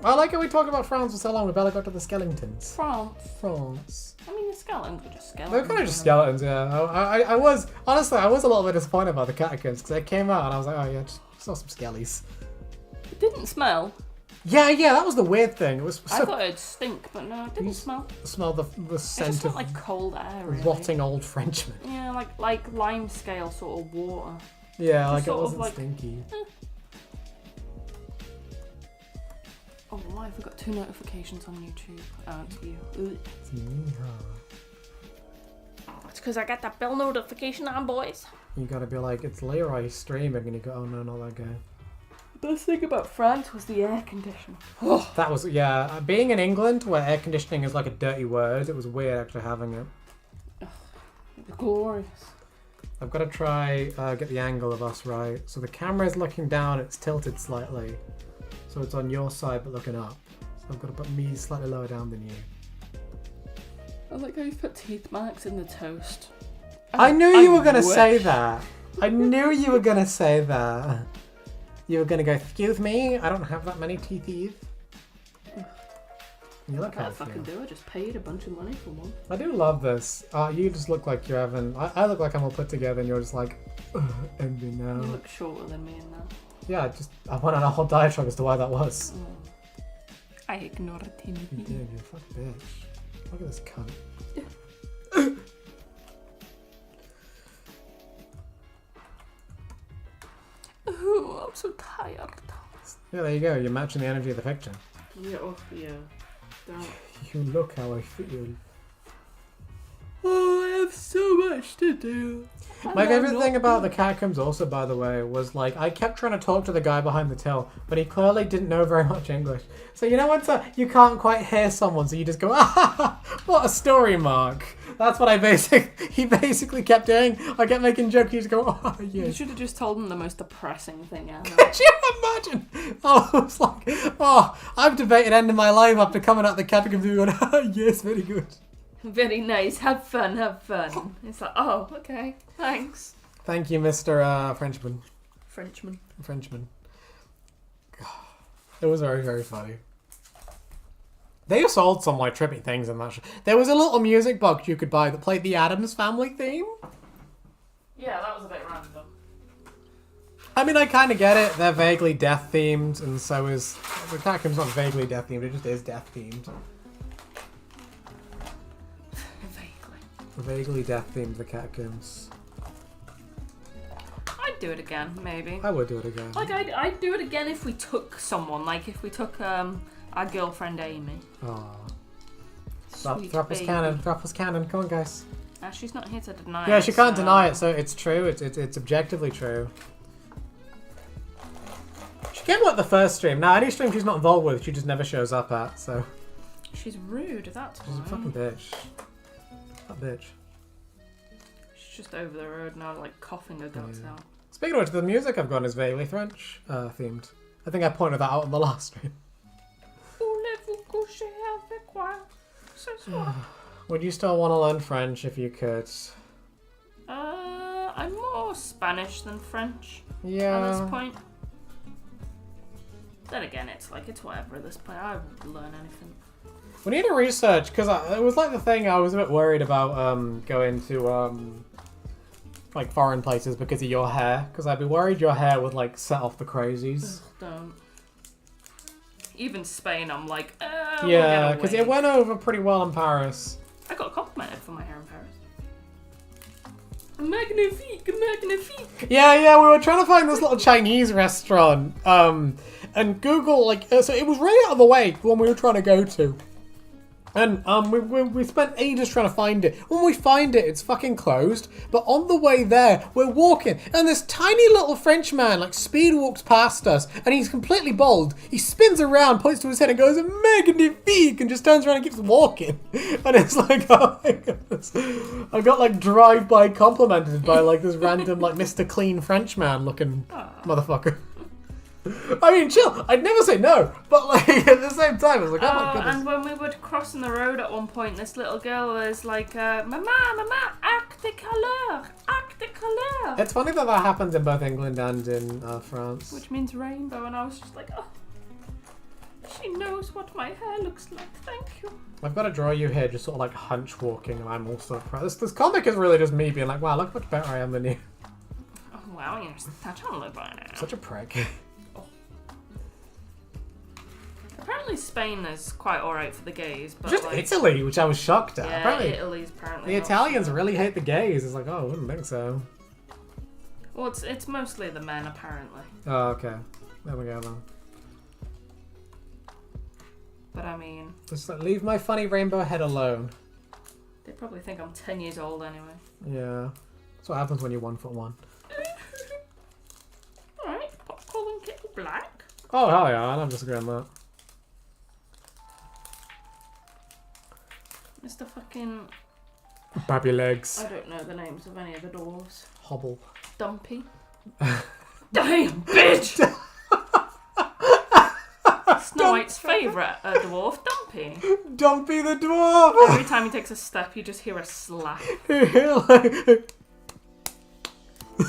I like how we talked about France for so long. We barely got to the skeletons. France. I mean, the skeletons were just skeletons. They're kind of just skeletons, yeah. I was, honestly, I was a little bit disappointed by the catacombs because they came out and I was like, oh yeah, just saw some skellies. It didn't smell. Yeah, that was the weird thing. It was so... I thought it'd stink, but no, it didn't smell. Smell the It scent just of smelled like cold air, really. rotting old Frenchmen. Yeah, like lime scale sort of water. Yeah, Just like it sort of wasn't like- stinky. Oh, why have we got 2 notifications on YouTube? Oh, it's you. Ugh. It's me, huh? It's because I got that bell notification on, boys. You gotta be like, it's Leroy streaming, and you go, oh no, not that guy. Best thing about France was the air conditioning. That was, yeah, being in England where air conditioning is like a dirty word, it was weird actually having it. Glorious. I've got to try get the angle of us right. So the camera is looking down, it's tilted slightly. So it's on your side but looking up. So I've got to put me slightly lower down than you. I like how you put teeth marks in the toast. I knew you were going to wish. say that. I knew you were going to say that. You were going to go, excuse me, I don't have that many teeth. You look What the healthy. fucking do? I just paid a bunch of money for one. I do love this. You just look like you're having... I look like I'm all put together and you're just like... envy now. You look shorter than me in that. Yeah, I went on a whole diatribe as to why that was. I ignored him. You did, you fucking bitch. Look at this cunt. Ooh, I'm so tired. Yeah, there you go. You're matching the energy of the picture. Yeah, oh, yeah. Don't. You look how I feel. Oh, I have so much to do. My favourite thing about the catacombs also, by the way, was like, I kept trying to talk to the guy behind the till, but he clearly didn't know very much English. So you know when you can't quite hear someone, so you just go, ah, what a story, Mark. That's what he basically kept doing. I kept making jokes, he just go, oh, yeah. You should have just told him the most depressing thing ever. Could you imagine? Oh, it was like, oh, I've debated ending my life after coming out the catacombs and going, oh, yes, very good. Very nice. Have fun. Have fun. It's like, oh, okay. Thanks. Thank you, Mr. Frenchman. Frenchman. It was very, very funny. They sold some like trippy things in that show. There was a little music box you could buy that played the Addams Family theme. Yeah, that was a bit random. I mean, I kind of get it. They're vaguely death themed, and so is the Catacombs. Not vaguely death themed; it just is death themed. Vaguely death themed, the Catacombs. I'd do it again, maybe. I would do it again. Like, I'd do it again if we took someone. Like, if we took our girlfriend Amy. Aww. Sweet Drop us baby. cannon. Drop us cannon. Come on, guys. She's not here to deny Yeah, it, she can't so- deny it, so it's true. It's objectively true. She came like the first stream. Now, any stream she's not involved with, she just never shows up at, so... She's rude, that's She's a why. fucking bitch. That bitch. She's just over the road now, like, coughing her guts out. Speaking of which, the music I've got is vaguely French themed. I think I pointed that out on the last stream. Voulez-vous coucher avec moi ce soir? Would you still want to learn French if you could? I'm more Spanish than French at Yeah. this point. Then again, it's whatever at this point. I would learn anything. We need to research, because it was like the thing I was a bit worried about going to like foreign places because of your hair. Because I'd be worried your hair would like set off the crazies. Ugh, don't. Even Spain, I'm like, we'll Yeah, get because away. it went over pretty well in Paris. I got complimented for my hair in Paris. Magnifique, magnifique. Yeah, we were trying to find this little Chinese restaurant. And Google, like, so it was right out of the way, the one we were trying to go to. And we spent ages trying to find it. When we find it, it's fucking closed. But on the way there, we're walking, and this tiny little French man like speed walks past us, and he's completely bald. He spins around, points to his head, and goes "Magnifique," and just turns around and keeps walking. And it's like, oh my goodness, I got like drive-by complimented by like this random like Mr. Clean French man looking motherfucker. I mean, chill. I'd never say no, but like at the same time, I was like, oh my goodness. And when we were crossing the road at one point, this little girl was like, "Mama, acte de couleur, acte de couleur," It's funny that happens in both England and in France. which means rainbow. And I was just like, oh, she knows what my hair looks like. Thank you. I've got to draw you here, just sort of like hunch walking, and I'm also proud. This comic is really just me being like, wow, look how much better I am than you. Oh wow, you're such a look right now. Such a prick. Apparently Spain is quite alright for the gays, but Just like, Italy, which I was shocked at. yeah, Apparently, Italy's apparently the not Italians so- really hate the gays. It's like, oh, I wouldn't think so. Well, it's mostly the men apparently, Oh, okay. There we go then. but I mean, Just like, leave my funny rainbow head alone. they probably think I'm 10 years old anyway. Yeah. That's what happens when you're 1'1". Alright, popcorn kettle black. Oh, hell yeah, I'm just going that. Mr. fucking... Babby legs. I don't know the names of any of the dwarves. Hobble. Dumpy. Damn, bitch! Snow White's favourite dwarf, Dumpy. Dumpy the dwarf! Every time he takes a step, you just hear a slap. Like-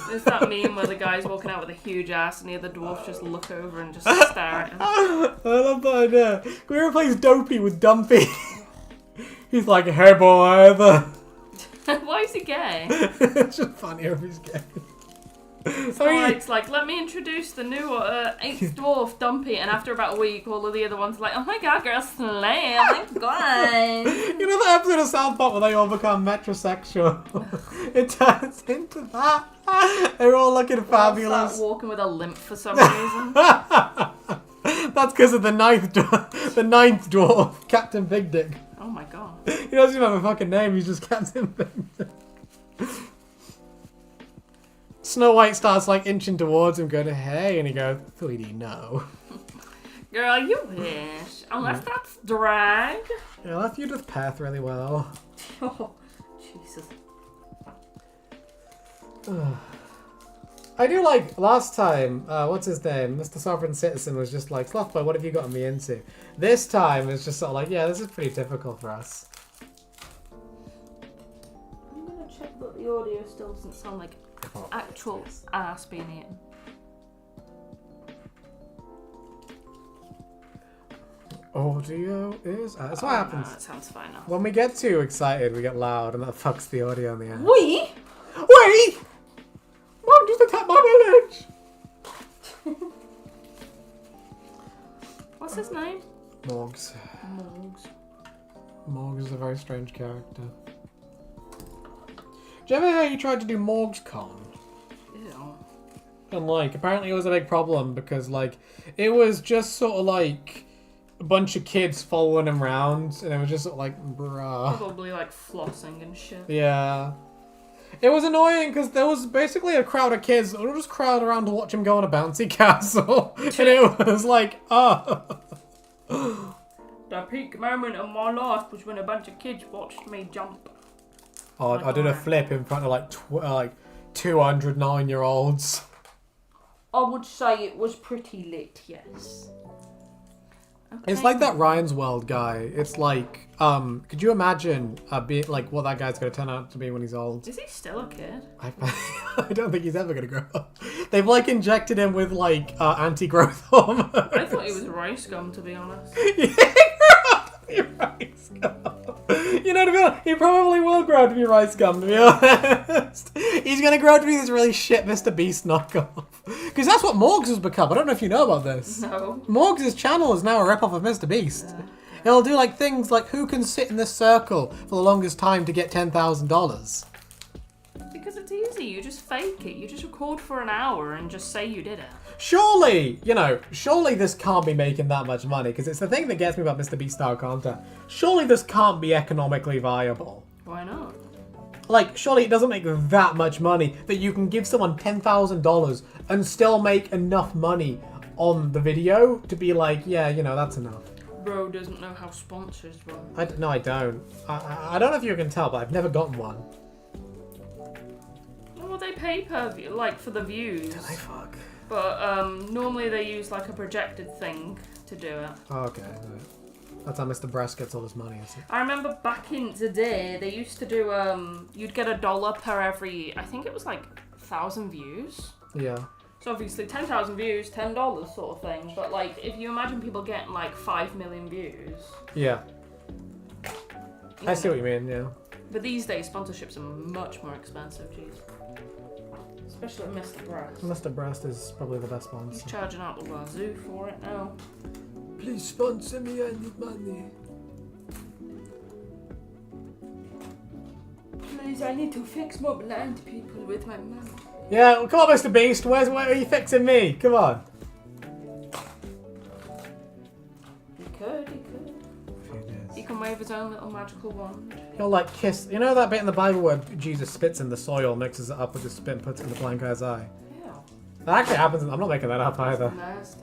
There's that meme where the guy's walking out with a huge ass and the other dwarfs just look over and just stare at him. I love that idea. Can we replace Dopey with Dumpy? He's like, hey boy, Why is he gay? it's just funnier if he's gay. So it's like, let me introduce the new 8th dwarf, Dumpy, and after about a week, all of the other ones are like, oh my god, girl, slay, oh my god. You know that episode of South Park where they all become metrosexual? It turns into that. They're all looking fabulous. Start walking with a limp for some reason. That's because of the ninth dwarf, Captain Big Dick. Oh my god. He doesn't even have a fucking name, he's just Captain Big Dick. Snow White starts like inching towards him, going, hey, and he goes, sweetie, no. Girl, you wish. Unless that's drag. Yeah, that you just path really well. Oh, Jesus. I do like, last time, what's his name? Mr. Sovereign Citizen was just like, Slothboy, what have you gotten me into? This time, it's just sort of like, yeah, this is pretty typical for us. I'm gonna check that the audio still doesn't sound like actual ass being eaten. Audio is... that's what happens. No, that sounds fine now. When we get too excited, we get loud, and that fucks the audio in the end. We? Wait! Mom just attacked my village! What's his name? Morgs. Morgs. Morgs is a very strange character. Did you ever hear you tried to do MorgsCon? Ew. And like, apparently it was a big problem because like, it was just sort of like a bunch of kids following him around, and it was just sort of like, bruh. Probably like flossing and shit. Yeah. It was annoying because there was basically a crowd of kids that would just crowd around to watch him go on a bouncy castle. And it was like, oh. The peak moment of my life was when a bunch of kids watched me jump. Oh, I did a flip in front of like 209-year-olds. I would say it was pretty lit, yes. Okay. It's like that Ryan's World guy. It's like, could you imagine being like what that guy's gonna turn out to be when he's old? Is he still a kid? I don't think he's ever gonna grow up. They've like injected him with like anti-growth hormone. I thought he was rice gum, to be honest. Rice gum. You know, to be honest, he probably will grow up to be rice gum, to be honest. He's gonna grow up to be this really shit Mr. Beast knockoff. Because that's what Morgs has become. I don't know if you know about this. No. Morgs' channel is now a rip-off of Mr. Beast. It'll do like things like who can sit in this circle for the longest time to get $10,000. Because it's easy. You just fake it. You just record for an hour and just say you did it. Surely, surely this can't be making that much money, because it's the thing that gets me about Mr. Beast style content. Surely this can't be economically viable. Why not? Like, surely it doesn't make that much money that you can give someone $10,000 and still make enough money on the video to be like, yeah, that's enough. Bro doesn't know how sponsors work. No, I don't. I don't know if you can tell, but I've never gotten one. Well, they pay per view, like for the views. Do they fuck? But normally they use like a projected thing to do it. Oh, okay. That's how Mr. Breast gets all his money, is it? I remember back in the day, they used to do, you'd get $1 per every, I think it was like 1,000 views. Yeah. So obviously 10,000 views, $10 sort of thing. But like, if you imagine people getting like 5 million views. Yeah. I see what you mean, yeah. But these days, sponsorships are much more expensive, jeez. Especially Mr. Breast. Mr. Breast is probably the best sponsor. He's charging out the wazoo for it now. Please sponsor me, I need money. Please, I need to fix more blind people with my money. Yeah, well, come on, Mr. Beast. Where are you fixing me? Come on. He could. He can wave his own little magical wand. He'll like kiss. You know that bit in the Bible where Jesus spits in the soil, mixes it up with his spit, and puts it in the blind guy's eye? Yeah. That actually happens. I'm not making that up either. Nasty.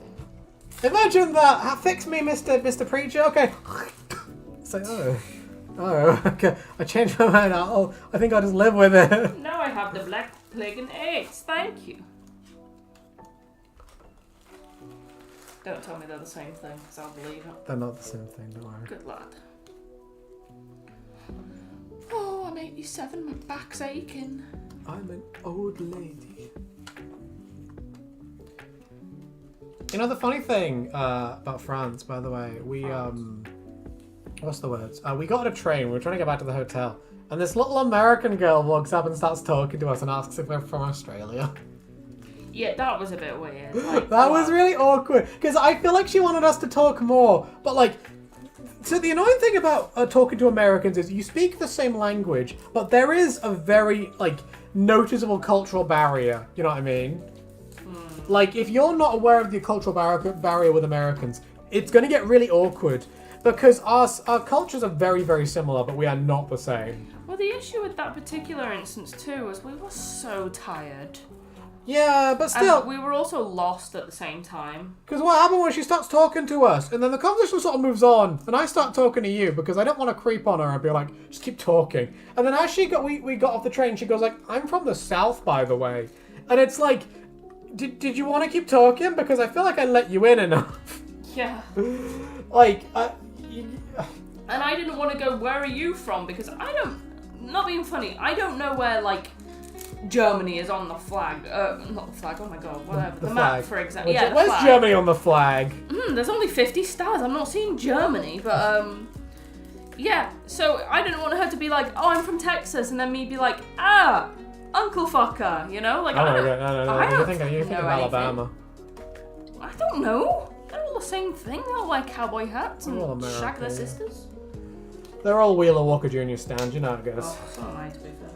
Imagine that. Fix me, Mr. Preacher. Okay. It's like, oh, okay. I changed my mind. Oh, I think I'll just live with it. Now I have the Black Plague and AIDS. Thank you. Don't tell me they're the same thing, because I'll believe it. They're not the same thing, don't worry. Good lad. Oh, I'm 87. My back's aching. I'm an old lady. You know the funny thing about France, by the way, we what's the words? We got on a train. We were trying to get back to the hotel, and this little American girl walks up and starts talking to us and asks if we're from Australia. Yeah, that was a bit weird. Like, That was really awkward because I feel like she wanted us to talk more, but like. So the annoying thing about talking to Americans is you speak the same language, but there is a very like noticeable cultural barrier. You know what I mean? Like, if you're not aware of the cultural barrier with Americans, it's going to get really awkward because our cultures are very, very similar, but we are not the same. Well, the issue with that particular instance, too, was we were so tired. Yeah, but still. And we were also lost at the same time. Because what happened was she starts talking to us, and then the conversation sort of moves on, and I start talking to you because I don't want to creep on her and be like, just keep talking. And then as we got off the train, she goes like, I'm from the South, by the way. And it's like, did you want to keep talking? Because I feel like I let you in enough. Yeah. Like, and I didn't want to go, where are you from? Because not being funny, I don't know where, like, Germany is on the flag. Not the flag, oh my god, whatever. The map, for example. Yeah, where's flag. Germany on the flag? There's only 50 stars. I'm not seeing Germany, but, yeah. So I didn't want her to be like, oh, I'm from Texas, and then me be like, Uncle Fucker, you know? Like, No. I You don't think of know Alabama. anything. I don't know. They're all the same thing. They all wear cowboy hats and They're all shag their American, yeah. sisters. They're all Wheeler Walker Jr. stands, you know how it goes. Oh, so am I, to be fair.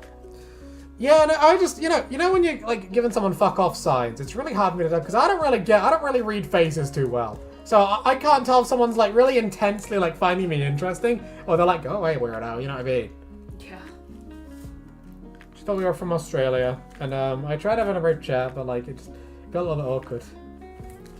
Yeah, no, I just, you know when you're like giving someone fuck off signs, it's really hard for me to do because I don't really read faces too well. So I can't tell if someone's like really intensely like finding me interesting or they're like, go away, weirdo, you know what I mean? Yeah. She thought we were from Australia, and I tried having a brief chat, but like it just got a little bit awkward.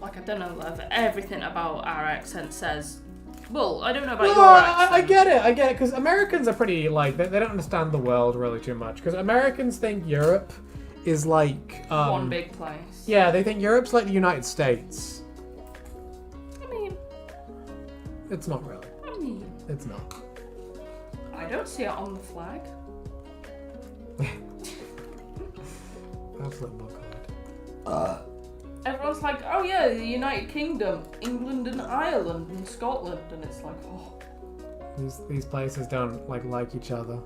Like, I don't know if everything about our accent says. Well, I don't know about No, your accent. I get it, because Americans are pretty, like, they don't understand the world really too much, because Americans think Europe is like... one big place. Yeah, they think Europe's like the United States. I mean... It's not really. It's not. I don't see it on the flag. Absolute bullshit. Everyone's like, oh yeah, the United Kingdom, England and Ireland and Scotland, and it's like, oh. These places don't like each other.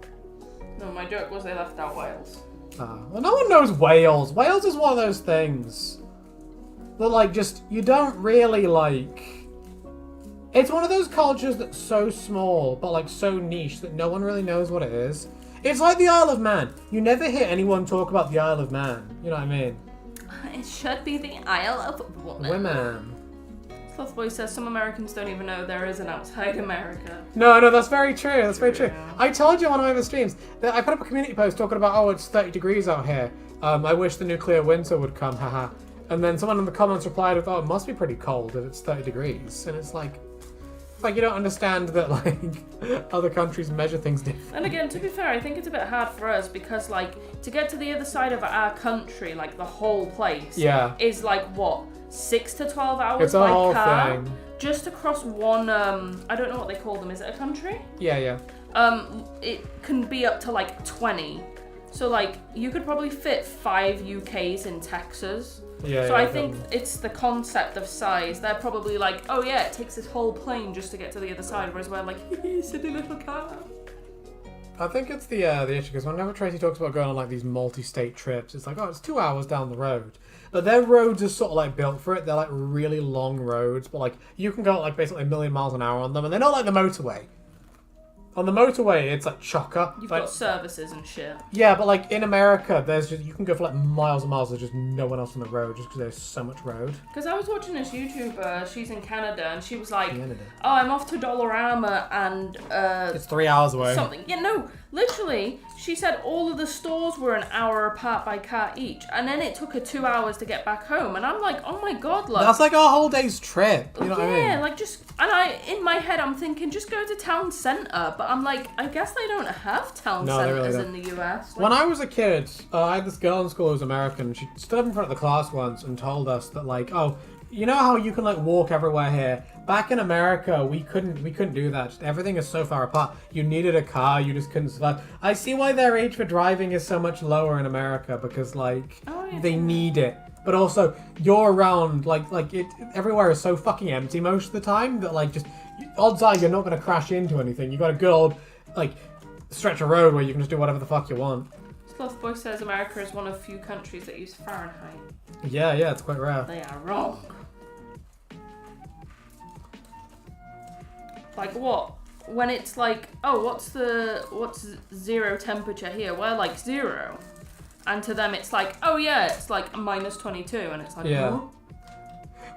No, my joke was they left out Wales. Well, no one knows Wales. Wales is one of those things that, like, just, you don't really, like... It's one of those cultures that's so small, but like so niche that no one really knows what it is. It's like the Isle of Man. You never hear anyone talk about the Isle of Man. You know what I mean? It should be the Isle of Women. Slothboy says some Americans don't even know there is an outside America. No, that's very true. That's very true. I told you on one of my other streams that I put up a community post talking about, oh, it's 30 degrees out here. I wish the nuclear winter would come, haha. And then someone in the comments replied with, oh, it must be pretty cold if it's 30 degrees. And it's like you don't understand that, like, other countries measure things differently. And again, to be fair, I think it's a bit hard for us because, like, to get to the other side of our country, like, the whole place, is, like, what, 6 to 12 hours it's a by whole car? thing. Just across one, I don't know what they call them, is it a country? Yeah. It can be up to, like, 20. So, like, you could probably fit 5 UKs in Texas. So I think it's the concept of size. They're probably like, oh yeah, it takes this whole plane just to get to the other side, whereas we're like, silly little car. I think it's the issue, because whenever Tracy talks about going on like these multi-state trips, it's like, oh, it's 2 hours down the road. But their roads are sort of like built for it. They're like really long roads, but like you can go like basically 1,000,000 miles an hour on them, and they're not like the motorway. On the motorway, it's like chocker. You've like, got services and shit. Yeah, but like in America, there's just you can go for like miles and miles. There's just no one else on the road, just because there's so much road. Because I was watching this YouTuber, she's in Canada, and she was like, Canada. "Oh, I'm off to Dollarama and it's 3 hours away." something." Yeah, no, literally, she said all of the stores were an hour apart by car each, and then it took her 2 hours to get back home. And I'm like, "Oh my god, look." That's like a whole day's trip. You know what I mean? Yeah, like just, and in my head, I'm thinking, just go to town centre. But I'm like, I guess they don't have town centres in the US. Like, when I was a kid, I had this girl in school who was American. She stood up in front of the class once and told us that, like, oh, you know how you can like walk everywhere here? Back in America, we couldn't do that. Just everything is so far apart. You needed a car. You just couldn't survive. I see why their age for driving is so much lower in America, because like they need it. But also, you're around like it. Everywhere is so fucking empty most of the time that like just odds are you're not going to crash into anything. You got a good old like stretch of road where you can just do whatever the fuck you want. Slothboy says America is one of few countries that use Fahrenheit. Yeah, it's quite rare. They are wrong. Like what? When it's like, oh, what's zero temperature here? We're like 0. And to them it's like, oh yeah, it's like -22, and it's like, yeah.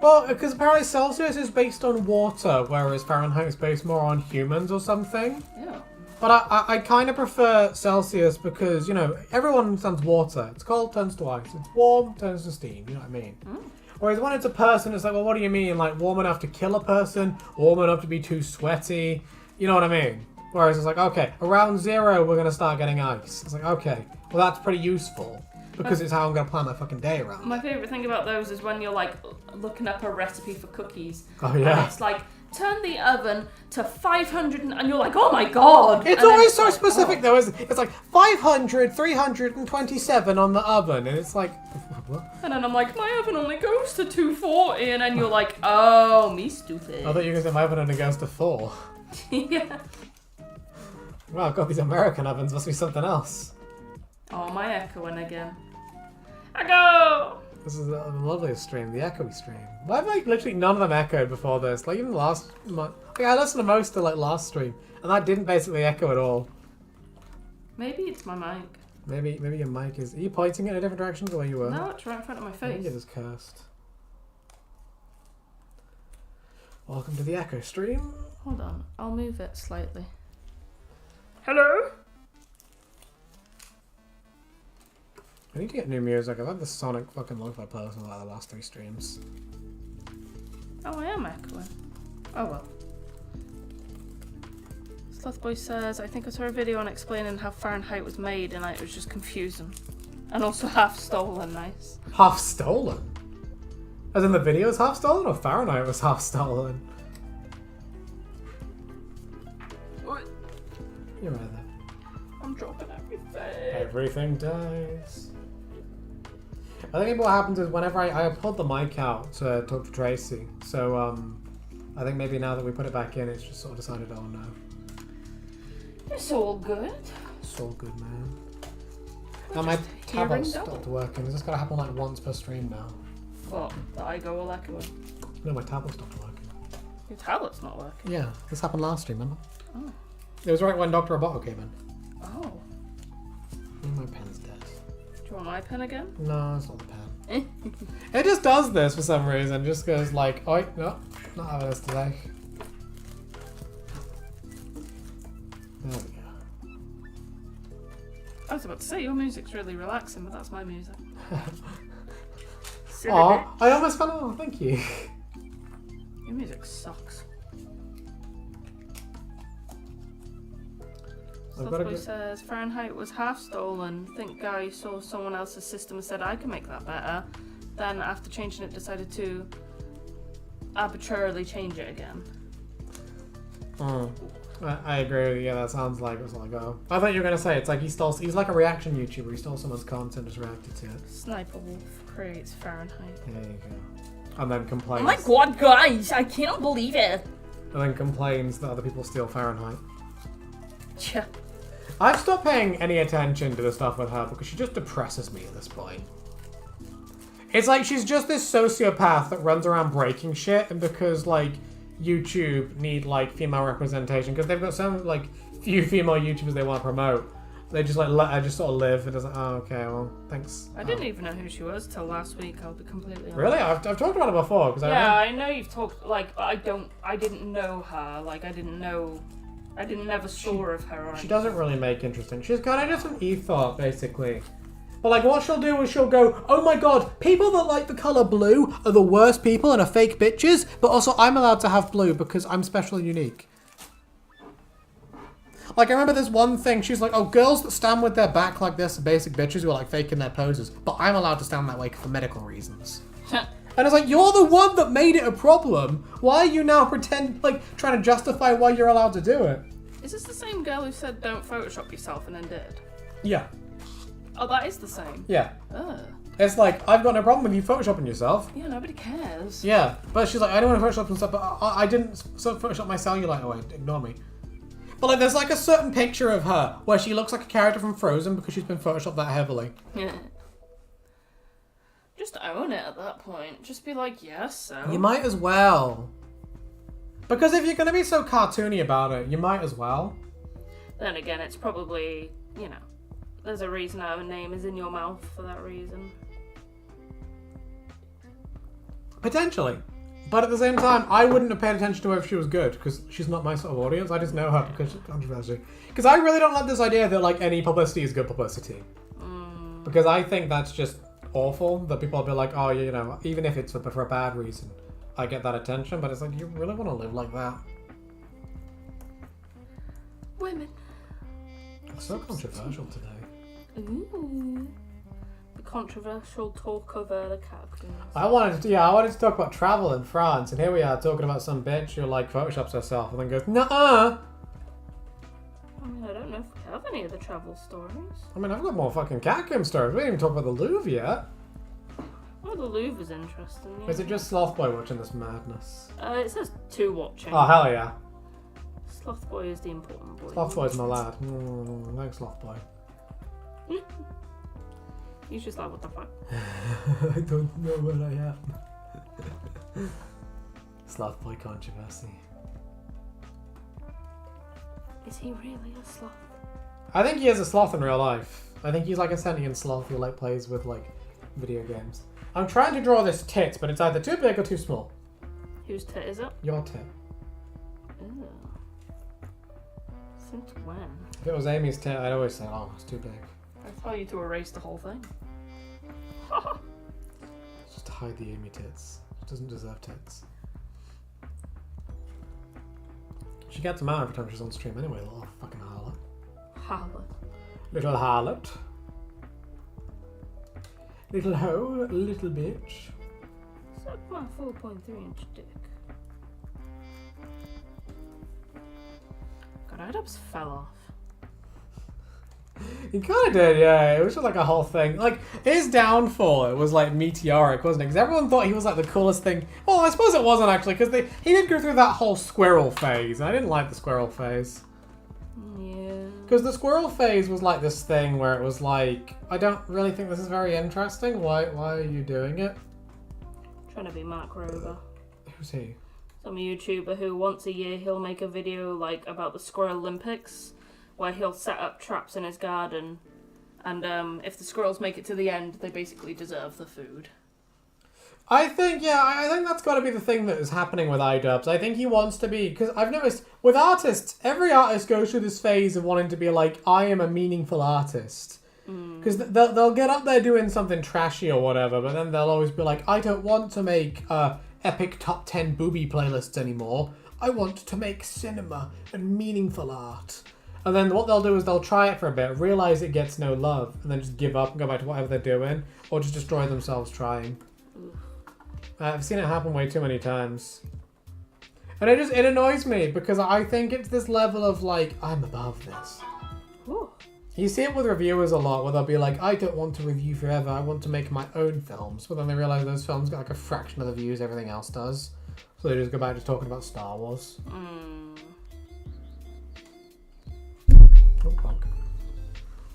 Well, because apparently Celsius is based on water, whereas Fahrenheit is based more on humans or something. Yeah. But I kind of prefer Celsius because, you know, everyone understands water. It's cold, turns to ice. It's warm, turns to steam. You know what I mean? Mm. Whereas when it's a person, it's like, well, what do you mean? Like, warm enough to kill a person? Warm enough to be too sweaty? You know what I mean? Whereas it's like, okay, around 0, we're going to start getting ice. It's like, okay, well, that's pretty useful. Because it's how I'm going to plan my fucking day around. My favourite thing about those is when you're, like, looking up a recipe for cookies. Oh, yeah. And it's like, turn the oven to 500, and you're like, oh my god! It's always so specific, though, isn't it? It's like 500, 327 on the oven, and it's like, what? And then I'm like, my oven only goes to 240, and then you're like, oh, me stupid. I thought you were going to say my oven only goes to 4. Yeah. Well, God, these American ovens must be something else. Oh, my echoing again. Echo! This is the loveliest stream, the echoey stream. Why have like literally none of them echoed before this? Like even last month, like, I listened to most to like last stream, and that didn't basically echo at all. Maybe it's my mic. Maybe your mic is. Are you pointing in a different direction to the way you were? No, it's right in front of my I think face. it is cursed. Welcome to the echo stream. Hold on, I'll move it slightly. Hello? I need to get new music. I've had the Sonic fucking lo-fi playlist in like the last 3 streams. Oh, I am echoing. Oh well. Slothboy says, I think I saw a video on explaining how Fahrenheit was made and it was just confusing. And also half stolen, nice. Half stolen? As in the video was half stolen or Fahrenheit was half stolen? What? You're right there. I'm dropping everything. Everything dies. I think what happens is whenever I pulled the mic out to talk to Tracy, so I think maybe now that we put it back in, it's just sort of decided, oh no. It's all good. It's all good, man. Now my tablet stopped working. Is this gotta happen like once per stream now? What? That I go all echoing? No, my tablet stopped working. Your tablet's not working. Yeah, this happened last stream, remember? Oh. It was right when Dr. Roboto came in. Oh. My pen's dead. Do you want my pen again? No, it's not the pen. It just does this for some reason. Just goes like, oh, no, not having this today. There we go. I was about to say, your music's really relaxing, but that's my music. Oh, I almost fell off. Thank you. Your music sucks. Slothboy says Fahrenheit was half stolen. Think guy saw someone else's system and said I can make that better. Then after changing it, decided to arbitrarily change it again. I agree with you. Yeah, that sounds like it was like, oh. I thought you were gonna say it's like he's like a reaction YouTuber. He stole someone's content and just reacted to it. Sniper Wolf creates Fahrenheit. There you go. And then complains. Oh my god, guys! I cannot believe it. And then complains that other people steal Fahrenheit. Yeah. I've stopped paying any attention to the stuff with her because she just depresses me at this point. It's like she's just this sociopath that runs around breaking shit, and because like YouTube need like female representation because they've got so like few female YouTubers they want to promote, they just like let her just sort of live. And it's like, oh, okay, well, thanks. I didn't even know who she was till last week. I'll be completely honest. Really? I've talked about her before because I know you've talked like, but I didn't know her. Like I never saw of her. Or she doesn't really make interesting. She's kind of just an ethos, basically. But like, what she'll do is she'll go, "Oh my god, people that like the color blue are the worst people and are fake bitches. But also, I'm allowed to have blue because I'm special and unique." Like, I remember this one thing. She's like, "Oh, girls that stand with their back like this are basic bitches who are like faking their poses. But I'm allowed to stand that way for medical reasons." And it's like, you're the one that made it a problem. Why are you now trying to justify why you're allowed to do it? Is this the same girl who said don't Photoshop yourself and then did? Yeah. Oh, that is the same. Yeah. Ugh. It's like, I've got no problem with you photoshopping yourself. Yeah, nobody cares. Yeah. But she's like, I don't want to Photoshop and stuff, but I didn't Photoshop my cellulite away. Ignore me. But like, there's like a certain picture of her where she looks like a character from Frozen because she's been Photoshopped that heavily. Yeah. Just own it at that point. Just be like, yes, so. You might as well. Because if you're going to be so cartoony about it, you might as well. Then again, it's probably, there's a reason our name is in your mouth for that reason. Potentially. But at the same time, I wouldn't have paid attention to her if she was good, because she's not my sort of audience. I just know her because she's controversial. Because I really don't like this idea that like any publicity is good publicity. Because I think that's just awful, that people will be like, oh, even if it's for a bad reason, I get that attention, but it's like, you really want to live like that? Women. It's so controversial today. Ooh. The controversial talk of the catacombs. I wanted to talk about travel in France, and here we are talking about some bitch who like photoshops herself and then goes, nuh-uh. I mean, I don't know if we have any of the travel stories. I mean, I've got more fucking catacomb stories. We didn't even talk about the Louvre yet. Oh, the Louvre's interesting. Yeah. Is it just Slothboy watching this madness? It says two watching. Oh, hell yeah. Slothboy is the important boy. Slothboy's my lad. Thanks, Slothboy. He's just like, what the fuck? I don't know where I am. Slothboy controversy. Is he really a sloth? I think he is a sloth in real life. I think he's like a sentient sloth who like plays with like video games. I'm trying to draw this tit, but it's either too big or too small. Whose tit is it? Your tit. Ew. Since when? If it was Amy's tit, I'd always say, oh, it's too big. I told you to erase the whole thing. Just to hide the Amy tits. She doesn't deserve tits. She gets them out every time she's on stream anyway, little fucking harlot. Harlot. Little harlot. Little hoe, little bitch. Suck my 4.3-inch dick. God, I just fell off. He kind of did, yeah. It was just like a whole thing. Like, his downfall, it was like meteoric, wasn't it? Because everyone thought he was like the coolest thing. Well, I suppose it wasn't actually, because he did go through that whole squirrel phase, and I didn't like the squirrel phase. Yeah. Because the squirrel phase was like this thing where it was like, I don't really think this is very interesting. Why are you doing it? Trying to be Mark Rober. Who's he? some YouTuber who once a year he'll make a video like about the Squirrel Olympics, where he'll set up traps in his garden, and if the squirrels make it to the end, they basically deserve the food. I think that's got to be the thing that is happening with iDubbbz. I think he wants to be, because I've noticed with artists, every artist goes through this phase of wanting to be like, I am a meaningful artist. Because they'll get up there doing something trashy or whatever, but then they'll always be like, I don't want to make epic top 10 booby playlists anymore. I want to make cinema and meaningful art. And then what they'll do is they'll try it for a bit, realize it gets no love, and then just give up and go back to whatever they're doing, or just destroy themselves trying. I've seen it happen way too many times. And it annoys me, because I think it's this level of like, I'm above this. Ooh. You see it with reviewers a lot, where they'll be like, I don't want to review forever, I want to make my own films. But then they realize those films get like a fraction of the views everything else does. So they just go back to talking about Star Wars. Oh, clock.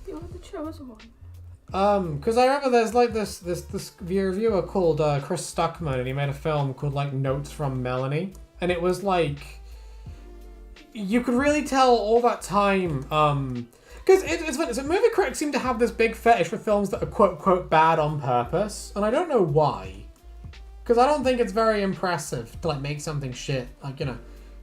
You're the chosen one. Because I remember there's like this reviewer called Chris Stuckman, and he made a film called like Notes from Melanie. And it was like, you could really tell all that time, because it's funny, so movie critics seem to have this big fetish for films that are quote-unquote bad on purpose, and I don't know why. Because I don't think it's very impressive to, like, make something shit. Like, you know,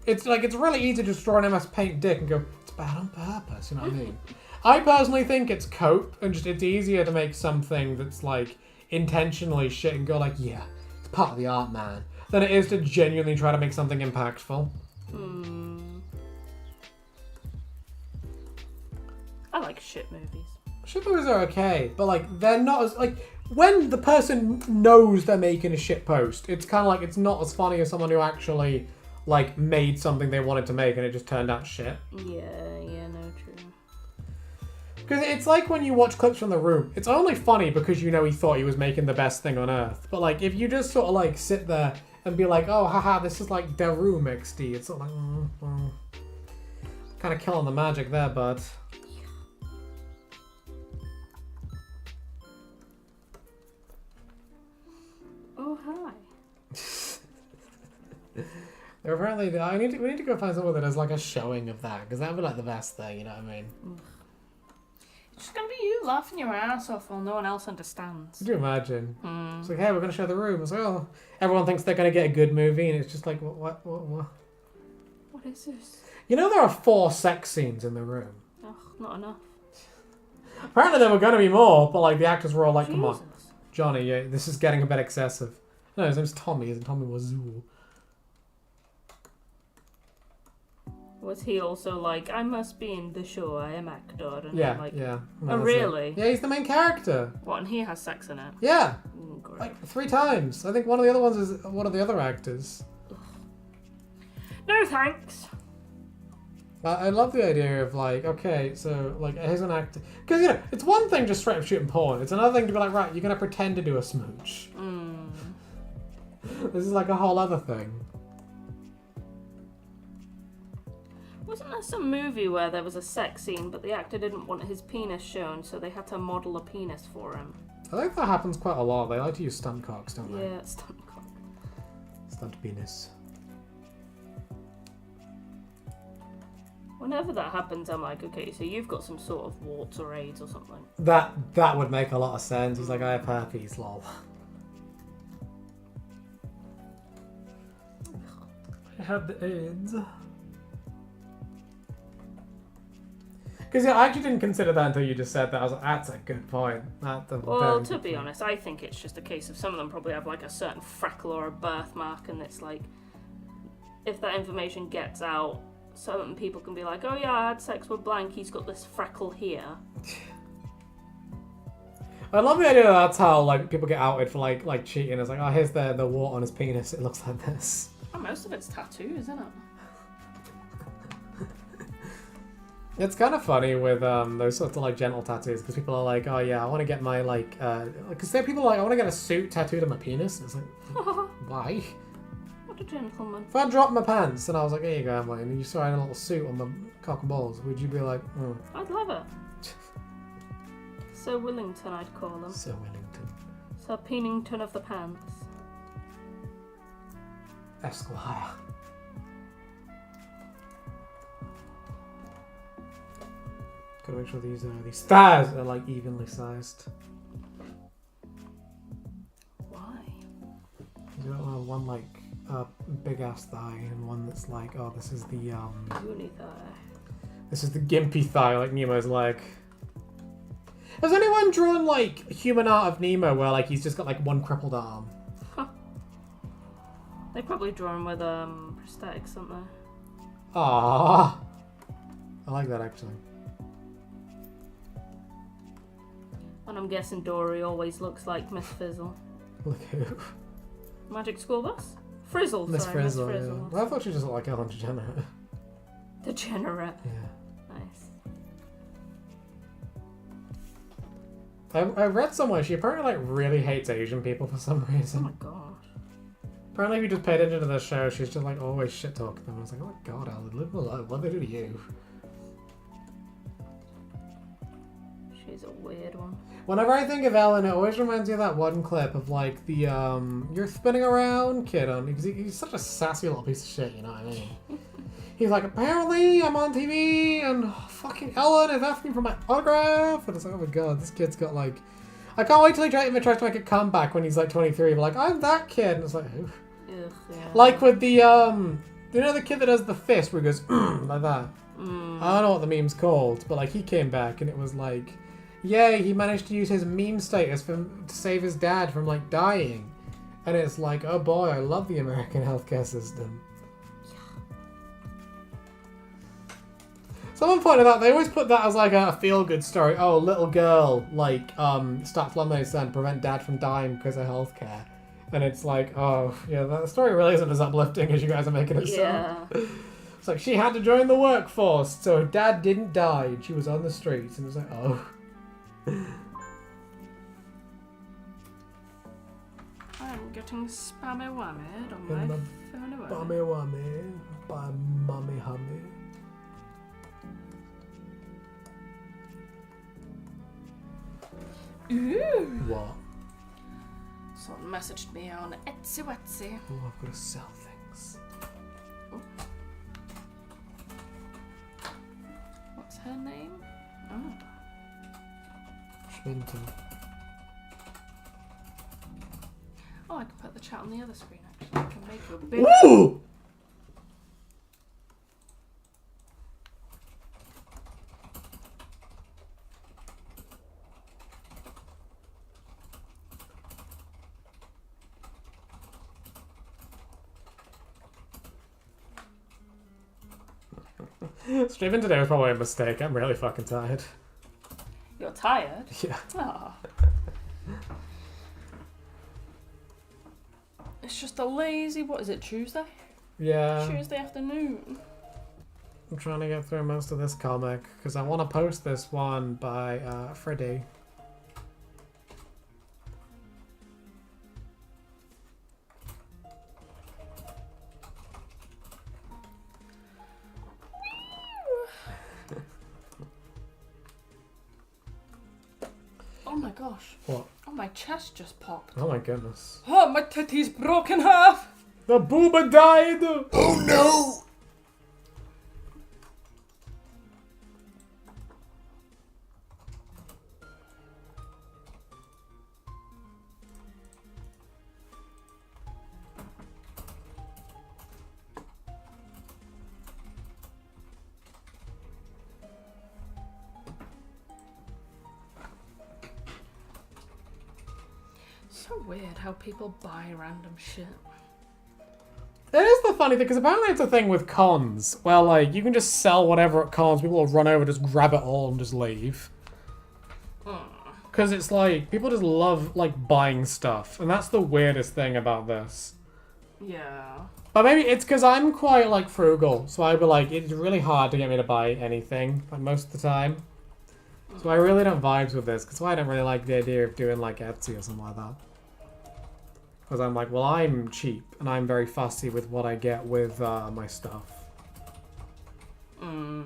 it's really easy to just draw an MS Paint dick and go, it's bad on purpose, you know what I mean? I personally think it's cope, and just it's easier to make something that's, like, intentionally shit and go like, yeah, it's part of the art, man, than it is to genuinely try to make something impactful. I like shit movies. Shit movies are okay, but like they're not as like when the person knows they're making a shit post, it's kind of like it's not as funny as someone who actually like made something they wanted to make and it just turned out shit. Yeah, no, true. Because it's like when you watch clips from The Room, it's only funny because you know he thought he was making the best thing on earth. But like if you just sort of like sit there and be like, oh haha, this is like The Room XD, it's sort of like kind of killing the magic there, bud. Oh, hi. Apparently, we need to go find someone that does like a showing of that, because that would be like the best thing, you know what I mean? It's just gonna be you laughing your ass off while no one else understands. Could you imagine? It's like, hey, we're gonna show The Room. It's like, oh, everyone thinks they're gonna get a good movie, and it's just like, what? What is this? You know, there are 4 sex scenes in The Room. Ugh, not enough. Apparently, there were gonna be more, but like the actors were all like, Jesus. come on, Johnny, yeah, this is getting a bit excessive. No, his name's Tommy, and Tommy Wazoo. Was he also like, I must be in the show, I am actor, and Yeah, like, yeah. oh really? Yeah, he's the main character. What, and he has sex in it? Yeah, Great. like 3 times. I think one of the other ones is one of the other actors. No thanks. I love the idea of like, okay, so like here's an actor, because you know it's one thing just straight up shooting porn. It's another thing to be like, right, you're gonna pretend to do a smooch. This is like a whole other thing. Wasn't there some movie where there was a sex scene, but the actor didn't want his penis shown, so they had to model a penis for him? I think that happens quite a lot. They like to use stunt cocks, don't they? Yeah, stunt cock. Stunt penis. Whenever that happens, I'm like, okay, so you've got some sort of warts or AIDS or something. That would make a lot of sense. He's like, I have herpes, lol. I have the AIDS. Because yeah, I actually didn't consider that until you just said that. I was like, that's a good point. That's a Well, very to good be point. honest, I think it's just a case of some of them probably have like a certain freckle or a birthmark, and it's like, if that information gets out, certain people can be like, oh yeah, I had sex with blank, he's got this freckle here. I love the idea that that's how like people get outed for like cheating. It's like, oh, here's the wart on his penis. It looks like this. Oh, most of it's tattoo, isn't it? It's kind of funny with those sorts of like gentle tattoos, because people are like, oh yeah, I want to get my like, because there are people like, I want to get a suit tattooed on my penis. And it's like, why? What a gentleman. If I dropped my pants and I was like, here you go, Emily, and you saw I had a little suit on the cock and balls, would you be like, I'd love it. Sir Willington, I'd call him. Sir Willington. Sir Peenington of the Pants. Esquire. Gotta make sure these stars are like evenly sized. Why? You don't have one like big ass thigh and one that's like, oh, this is the Uni thigh. this is the gimpy thigh, like Nemo's leg. Has anyone drawn like human art of Nemo where like he's just got like one crippled arm? Huh. They probably draw him with prosthetics, don't they? Ah, I like that actually. And I'm guessing Dory always looks like Miss Fizzle. Look who. Magic School Bus? Frizzle, Miss sorry, Frizzle. Miss Yeah. Frizzle. Well, I thought she just looked like Ellen DeGeneres. Degenerate. Yeah. Nice. I read somewhere she apparently like really hates Asian people for some Oh reason. my god. Apparently, if you just paid attention to the show, she's just like always shit talking them. I was like, oh my god, Ellen, live alone. What did they do to you? She's a weird one. Whenever I think of Ellen, it always reminds me of that one clip of like the you're spinning around kid on because he's such a sassy little piece of shit, you know what I mean? He's like, apparently I'm on TV and fucking Ellen is asking for my autograph, and it's like, oh my god, this kid's got like, I can't wait till he tries to make a comeback when he's like 23, but like I'm that kid, and it's like, who? Ugh, yeah. Like with the you know the kid that does the fist where he goes like that. I don't know what the meme's called, but like he came back and it was like, yay, he managed to use his meme status to save his dad from like dying. And it's like, oh boy, I love the American healthcare system. Someone pointed out they always put that as like a feel-good story. Oh, little girl like starts lemonade stand, prevent dad from dying because of healthcare. And it's like, oh yeah, that story really isn't as uplifting as you guys are making it sound. It's like she had to join the workforce, so her dad didn't die, and she was on the streets, and it was like, oh. I'm getting spammy whammied on my phone. Bummy wummy, by mummy hummy. Ooh. What? Someone messaged me on Etsy Wetsy. Oh, I've got to sell things. Oh. What's her name? Oh. Schminton. Oh, I can put the chat on the other screen actually. I can make you a big. Ooh! Streaming today was probably a mistake. I'm really fucking tired. You're tired? Yeah. Oh. It's just a lazy, what is it, Tuesday? Yeah. Tuesday afternoon. I'm trying to get through most of this comic because I want to post this one by Freddy. Oh my gosh. What? Oh, my chest just popped. Oh my goodness. Oh, my titty's broken half. The booba died! Oh no! So weird how people buy random shit. It is the funny thing, because apparently it's a thing with cons, where, like, you can just sell whatever at cons, people will run over, just grab it all, and just leave. Because it's like, people just love, like, buying stuff, and that's the weirdest thing about this. Yeah. But maybe it's because I'm quite, like, frugal, so I'd be like, it's really hard to get me to buy anything, like, most of the time. So I really don't vibes with this, because I don't really like the idea of doing, like, Etsy or something like that. Because I'm like, well, I'm cheap, and I'm very fussy with what I get with my stuff. So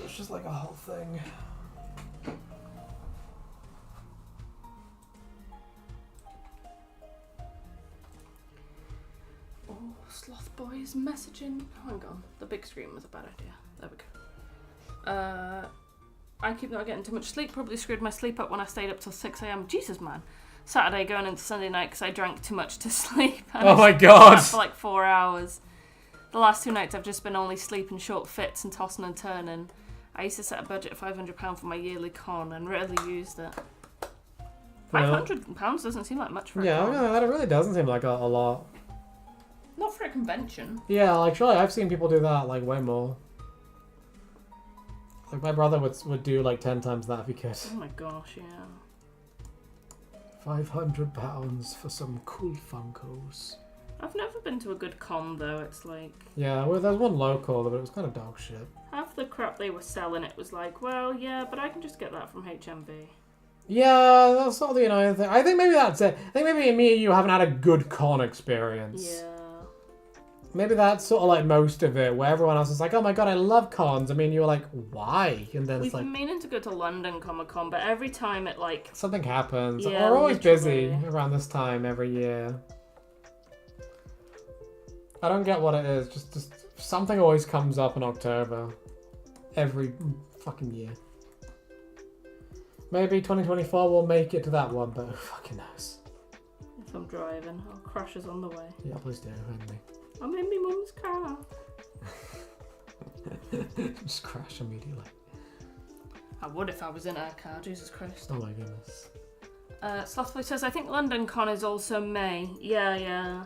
it's just like a whole thing. Oh, Sloth Boy is messaging. Hang on, the big screen was a bad idea. There we go. I keep not getting too much sleep. Probably screwed my sleep up when I stayed up till 6 a.m. Jesus, man. Saturday going into Sunday night because I drank too much to sleep. Oh my god! For like 4 hours. The last 2 nights I've just been only sleeping short fits and tossing and turning. I used to set a budget of £500 for my yearly con and rarely used it. £500 doesn't seem like much for a con. Yeah, that really doesn't seem like a lot. Not for a convention. Yeah, like surely I've seen people do that like way more. Like my brother would do like 10 times that if he could. Oh my gosh, yeah. £500 for some cool Funkos. I've never been to a good con though. It's like Yeah, well, there's one local, but it was kind of dog shit. half the crap they were selling. It was like, well, yeah, but I can just get that from HMV. Yeah, that's sort of the annoying thing. I think maybe that's it. I think maybe me and you haven't had a good con experience. Yeah. Maybe that's sort of like most of it, where everyone else is like, oh my god, I love cons. I mean, you're like, why? And then We've it's like, been meaning to go to London Comic Con, but every time it like... something happens. Yeah, We're always literally. busy around this time every year. I don't get what it is. Just something always comes up in October. Every fucking year. Maybe 2024 will make it to that one, but who fucking knows. If I'm driving, I'll crash us on the way. Yeah, please do, Henry. I'm in my mum's car. Just crash immediately. I would if I was in her car, Jesus Christ. Oh my goodness. Slothboy says, I think London Con is also May. Yeah.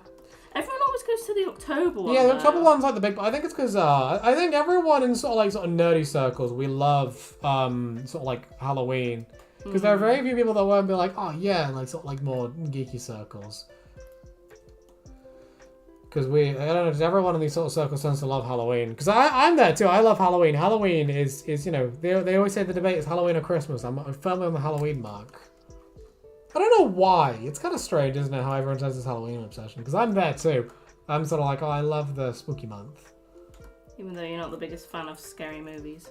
Everyone always goes to the October one. Yeah, the though. October one's like the big. I think it's because I think everyone in sort of nerdy circles, we love sort of like Halloween because there are very few people that won't be like, oh yeah, like sort of like more geeky circles. Because I don't know, just everyone in these sort of circles tends to love Halloween. Because I'm there too. I love Halloween. Halloween is you know they always say the debate is Halloween or Christmas. I'm firmly on the Halloween mark. I don't know why. It's kind of strange, isn't it, how everyone says this Halloween obsession? Because I'm there too. I'm sort of like, oh, I love the spooky month. Even though you're not the biggest fan of scary movies.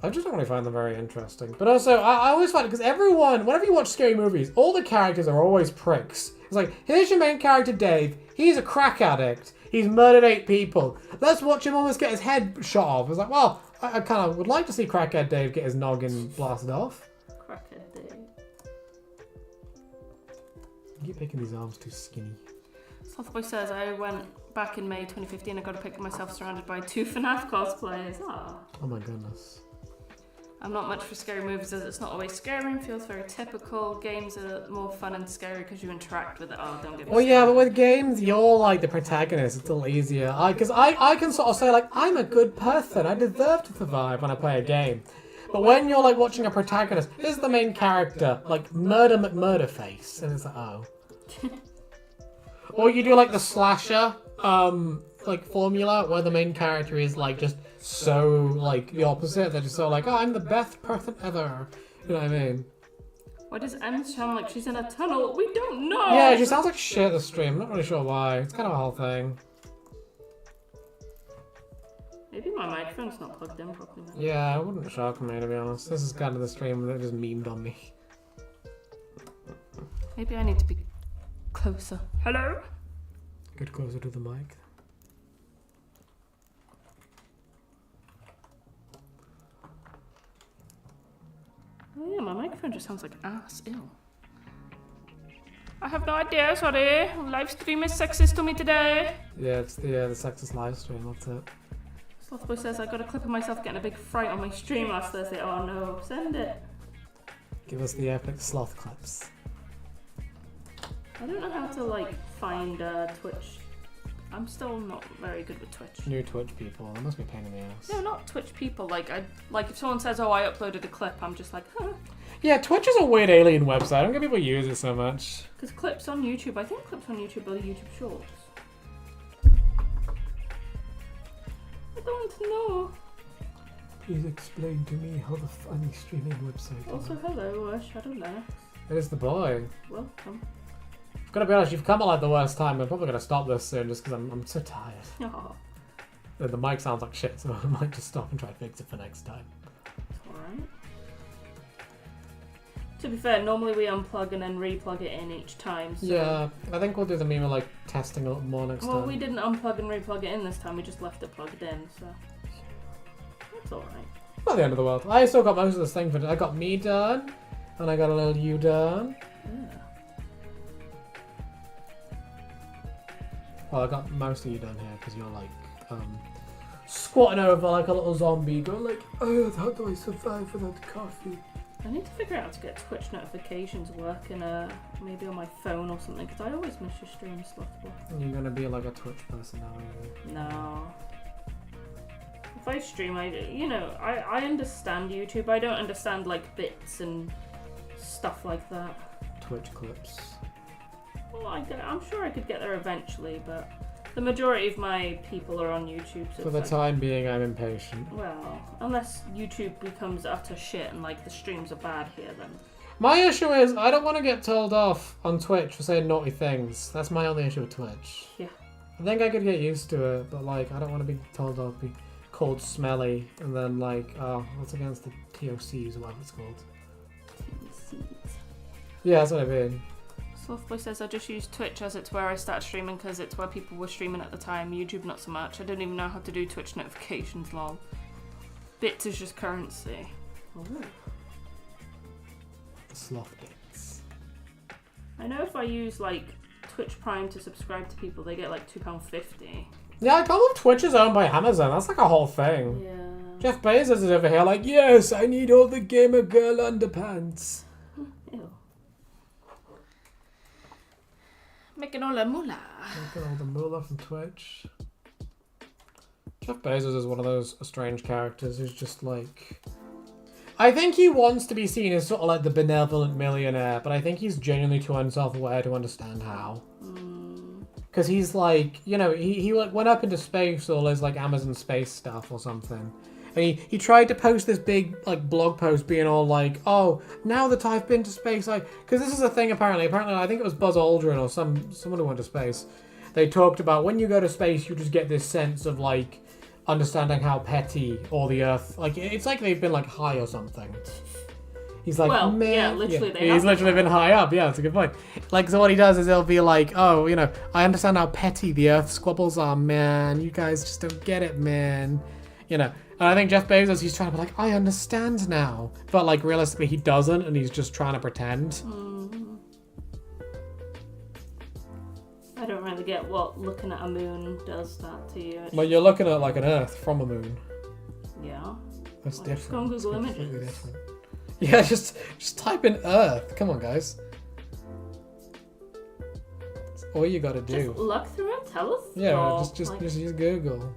I just don't really find them very interesting. But also, I always find it, because everyone, whenever you watch scary movies, all the characters are always pricks. It's like, here's your main character, Dave. He's a crack addict. He's murdered 8 people. Let's watch him almost get his head shot off. It's like, well, I kind of would like to see crackhead Dave get his noggin blasted off. Crackhead Dave. You keep picking these arms too skinny. Slothboy says, I went back in May 2015. I got a picture of myself surrounded by 2 FNAF cosplayers. Aww. Oh my goodness. I'm not much for scary movies as it's not always scary and feels very typical. Games are more fun and scary because you interact with it. Oh, don't get me Well, yeah, started. but with games, you're like the protagonist. It's a little easier. Because I can sort of say, like, I'm a good person. I deserve to survive when I play a game. But when you're like watching a protagonist, this is the main character, like Murder McMurderface. And it's like, oh. Or you do like the slasher, like formula where the main character is like just so like the opposite. They're just so like, oh, I'm the best person ever. You know what I mean? Why does Em sound like she's in a tunnel? We don't know! Yeah, she sounds like shit the stream. I'm not really sure why. It's kind of a whole thing. Maybe my microphone's not plugged in properly. Yeah, it wouldn't shock me to be honest. This is kind of the stream that just memed on me. Maybe I need to be closer. Hello? Get closer to the mic. Oh yeah, my microphone just sounds like ass. Ew. I have no idea, sorry. Live stream is sexist to me today. Yeah, it's the sexist live stream. That's it. Slothboy says I got a clip of myself getting a big fright on my stream last Thursday. Oh no, send it. Give us the epic sloth clips. I don't know how to like find Twitch. I'm still not very good with Twitch. New Twitch people. That must be a pain in the ass. No, not Twitch people. Like if someone says, "Oh, I uploaded a clip," I'm just like, "Huh." Yeah, Twitch is a weird alien website. I don't get people use it so much. Because clips on YouTube, I think clips on YouTube are YouTube Shorts. I don't know. Please explain to me how the funny streaming website is. Also, hello, Shadowlex. It is the boy. Welcome. I've got to be honest, you've come at like the worst time. I'm probably going to stop this soon just because I'm so tired. Oh, The mic sounds like shit, so I might just stop and try to fix it for next time. alright. To be fair, normally we unplug and then replug it in each time. So. Yeah, I think we'll do the meme of like testing a little more next Well, time. we didn't unplug and replug it in this time. We just left it plugged in, so that's alright. Not the end of the world. I still got most of this thing for. I got me done, and I got a little you done. Yeah. Well, I got most of you done here because you're like squatting over like a little zombie, going like, "Oh, how do I survive without coffee?" I need to figure out how to get Twitch notifications working, maybe on my phone or something, because I always miss your stream stuff. You're gonna be like a Twitch person now, aren't you? No. If I stream, I understand YouTube. I don't understand like bits and stuff like that. Twitch clips. Well, I'm sure I could get there eventually, but the majority of my people are on YouTube. So For the time being, I'm impatient. Well, unless YouTube becomes utter shit and like the streams are bad here, then. My issue is I don't want to get told off on Twitch for saying naughty things. That's my only issue with Twitch. Yeah. I think I could get used to it, but like I don't want to be told off, be called smelly, and then like, oh, that's against the TOCs or whatever it's called. Yeah, that's what I mean. Slothboy says, I just use Twitch as it's where I started streaming because it's where people were streaming at the time. YouTube not so much. I don't even know how to do Twitch notifications, lol. Bits is just currency. Ooh. Sloth bits. I know if I use like Twitch Prime to subscribe to people, they get like £2.50. Yeah, I can't believe Twitch is owned by Amazon. That's like a whole thing. Yeah. Jeff Bezos is over here like, yes, I need all the gamer girl underpants. Ew. Making all the moolah. Making all the moolah from Twitch. Jeff Bezos is one of those strange characters who's just like... I think he wants to be seen as sort of like the benevolent millionaire, but I think he's genuinely too unself-aware to understand how. Because he's like, you know, he like went up into space, all his like Amazon space stuff or something. And he tried to post this big like blog post being all like, oh, now that I've been to space, because this is a thing apparently I think it was Buzz Aldrin or someone who went to space. They talked about when you go to space, you just get this sense of like understanding how petty all the Earth, like it's like they've been like high or something. He's like, well, man, yeah, literally. Yeah. He's literally been high up. Yeah, that's a good point. Like, so what he does is he'll be like, oh, you know, I understand how petty the Earth squabbles are, man. You guys just don't get it, man. You know, and I think Jeff Bezos, he's trying to be like, I understand now. But like, realistically, he doesn't, and he's just trying to pretend. Mm-hmm. I don't really get what looking at a moon does that to you. Well, you're looking at like an Earth from a moon. Yeah. That's Well, just go on different. Google It's completely Images. different. Yeah, just type in Earth. Come on, guys. That's all you gotta do. Just look through it, tell us. Yeah, or, just like, use Google.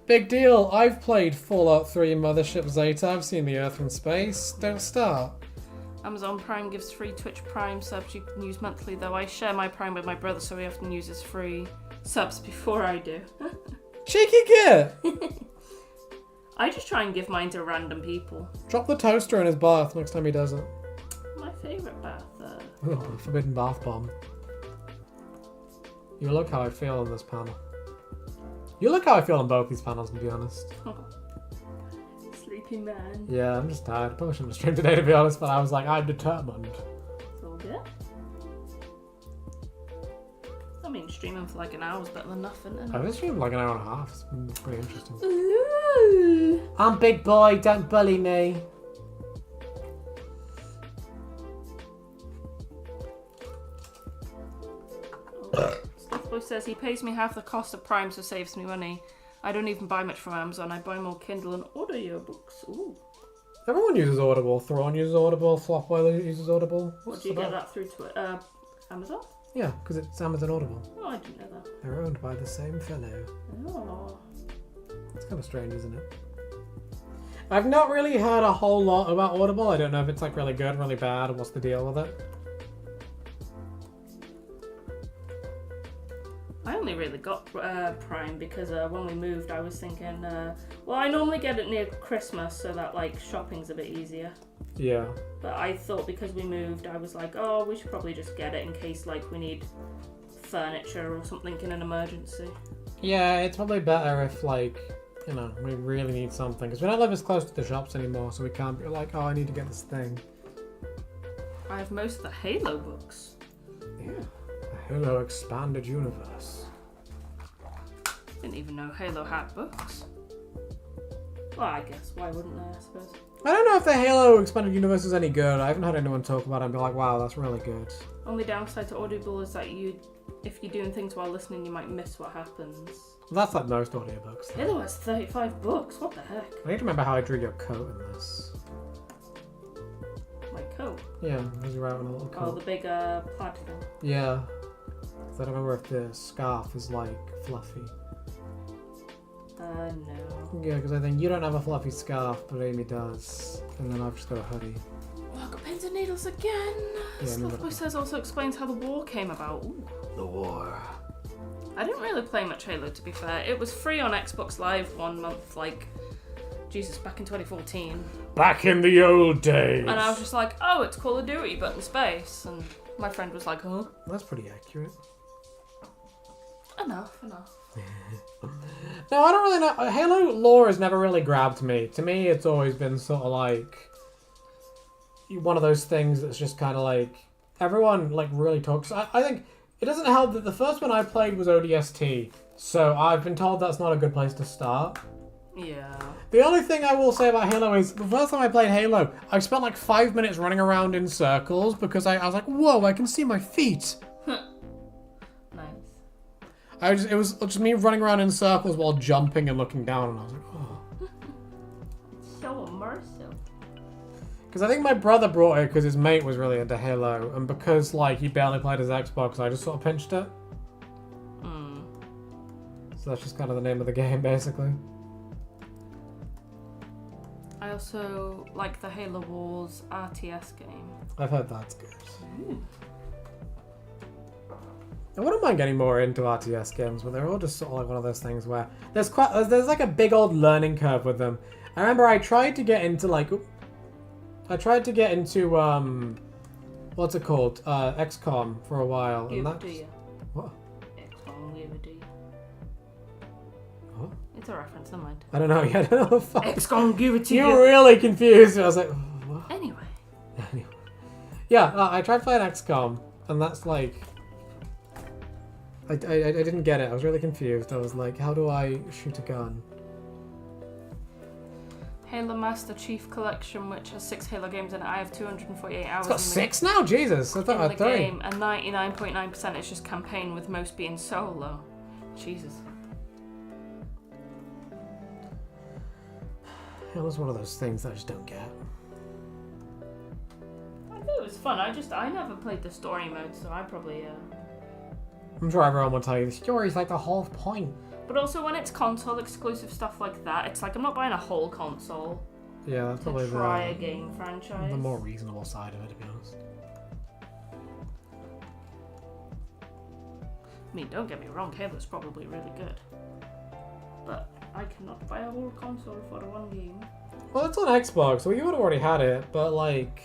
Big deal. I've played Fallout 3 Mothership Zeta. I've seen the Earth from space. Don't start. Amazon Prime gives free Twitch Prime subs you can use monthly, though I share my Prime with my brother, so he often uses free subs before I do. Cheeky git! I just try and give mine to random people. Drop the toaster in his bath next time he does it. My favourite bath. Oh, forbidden bath bomb. You look how I feel on this panel. You look how I feel on both these panels, to be honest. Sleepy man. Yeah, I'm just tired. Probably shouldn't have streamed today, to be honest, but I was like, I'm determined. It's all good. I mean, streaming for like an hour is better than nothing, isn't it? I've been streaming like an hour and a half. It's been pretty interesting. Ooh. I'm big boy, don't bully me. Stuffboy says he pays me half the cost of Prime, so saves me money. I don't even buy much from Amazon. I buy more Kindle and audiobooks. Ooh. Everyone uses Audible. Thrawn uses Audible. Flopwell uses Audible. What do you get that through Amazon? Yeah, because it's Amazon Audible. Oh, I didn't know that. They're owned by the same fellow. Oh. It's kind of strange, isn't it? I've not really heard a whole lot about Audible. I don't know if it's like really good, really bad, or what's the deal with it. I only really got Prime because when we moved, I was thinking, well, I normally get it near Christmas so that like shopping's a bit easier. Yeah. But I thought because we moved, I was like, oh, we should probably just get it in case like we need furniture or something in an emergency. Yeah, it's probably better if like, you know, we really need something. Because we don't live as close to the shops anymore, so we can't be like, oh, I need to get this thing. I have most of the Halo books. Yeah. A Halo Expanded Universe. Didn't even know Halo had books. Well, I guess. Why wouldn't they, I suppose? I don't know if the Halo Expanded Universe is any good. I haven't had anyone talk about it and be like, wow, that's really good. Only downside to Audible is that if you're doing things while listening, you might miss what happens. Well, that's like most audiobooks. Halo has 35 books. What the heck? I need to remember how I drew your coat in this. My coat? Yeah, because you're out in a little coat. Oh, the big plaid thing. Yeah. 'Cause I don't remember if the scarf is like fluffy. No. Yeah, because I think you don't have a fluffy scarf, but Amy does. And then I've just got a hoodie. Oh, I've got pins and needles again. Yeah, Slothboy says also explains how the war came about. Ooh. The war. I didn't really play much Halo, to be fair. It was free on Xbox Live 1 month, back in 2014. Back in the old days. And I was just like, oh, it's Call of Duty, but in space. And my friend was like, huh? That's pretty accurate. Enough. No, I don't really know. Halo lore has never really grabbed me. To me, it's always been sort of like one of those things that's just kind of like everyone like really talks. I think it doesn't help that the first one I played was ODST, so I've been told that's not a good place to start. Yeah. The only thing I will say about Halo is the first time I played Halo, I spent like 5 minutes running around in circles because I was like, whoa, I can see my feet. Nice. It was just me running around in circles while jumping and looking down, and I was like, oh. So immersive. Because I think my brother brought it because his mate was really into Halo, and because like he barely played his Xbox, I just sort of pinched it. So that's just kind of the name of the game, basically. I also like the Halo Wars RTS game. I've heard that's good. I wouldn't mind getting more into RTS games, but they're all just sort of like one of those things where there's like a big old learning curve with them. I remember I tried to get into what's it called? XCOM for a while. Give and it to you. What? XCOM, give it to you. What? It's a reference, never mind. I don't know. Yeah, I don't know. Fuck. XCOM, give it to You you. were really confused. I was like, what? Anyway. Yeah, I tried playing XCOM, and that's like, I didn't get it. I was really confused. I was like, how do I shoot a gun? Halo Master Chief Collection, which has 6 Halo games in it. I have 248 hours. It's got 6 now? Jesus, I thought I in had the 3. game, and 99.9% is just campaign, with most being solo. Jesus. Halo's one of those things that I just don't get. I thought it was fun. I never played the story mode, so I probably. I'm sure everyone will tell you the story's like the whole point. But also, when it's console exclusive stuff like that, it's like I'm not buying a whole console Yeah, that's to probably try a game franchise. the more reasonable side of it, to be honest. I mean, don't get me wrong, Halo's probably really good, but I cannot buy a whole console for one game. Well, it's on Xbox, so you would have already had it, but like...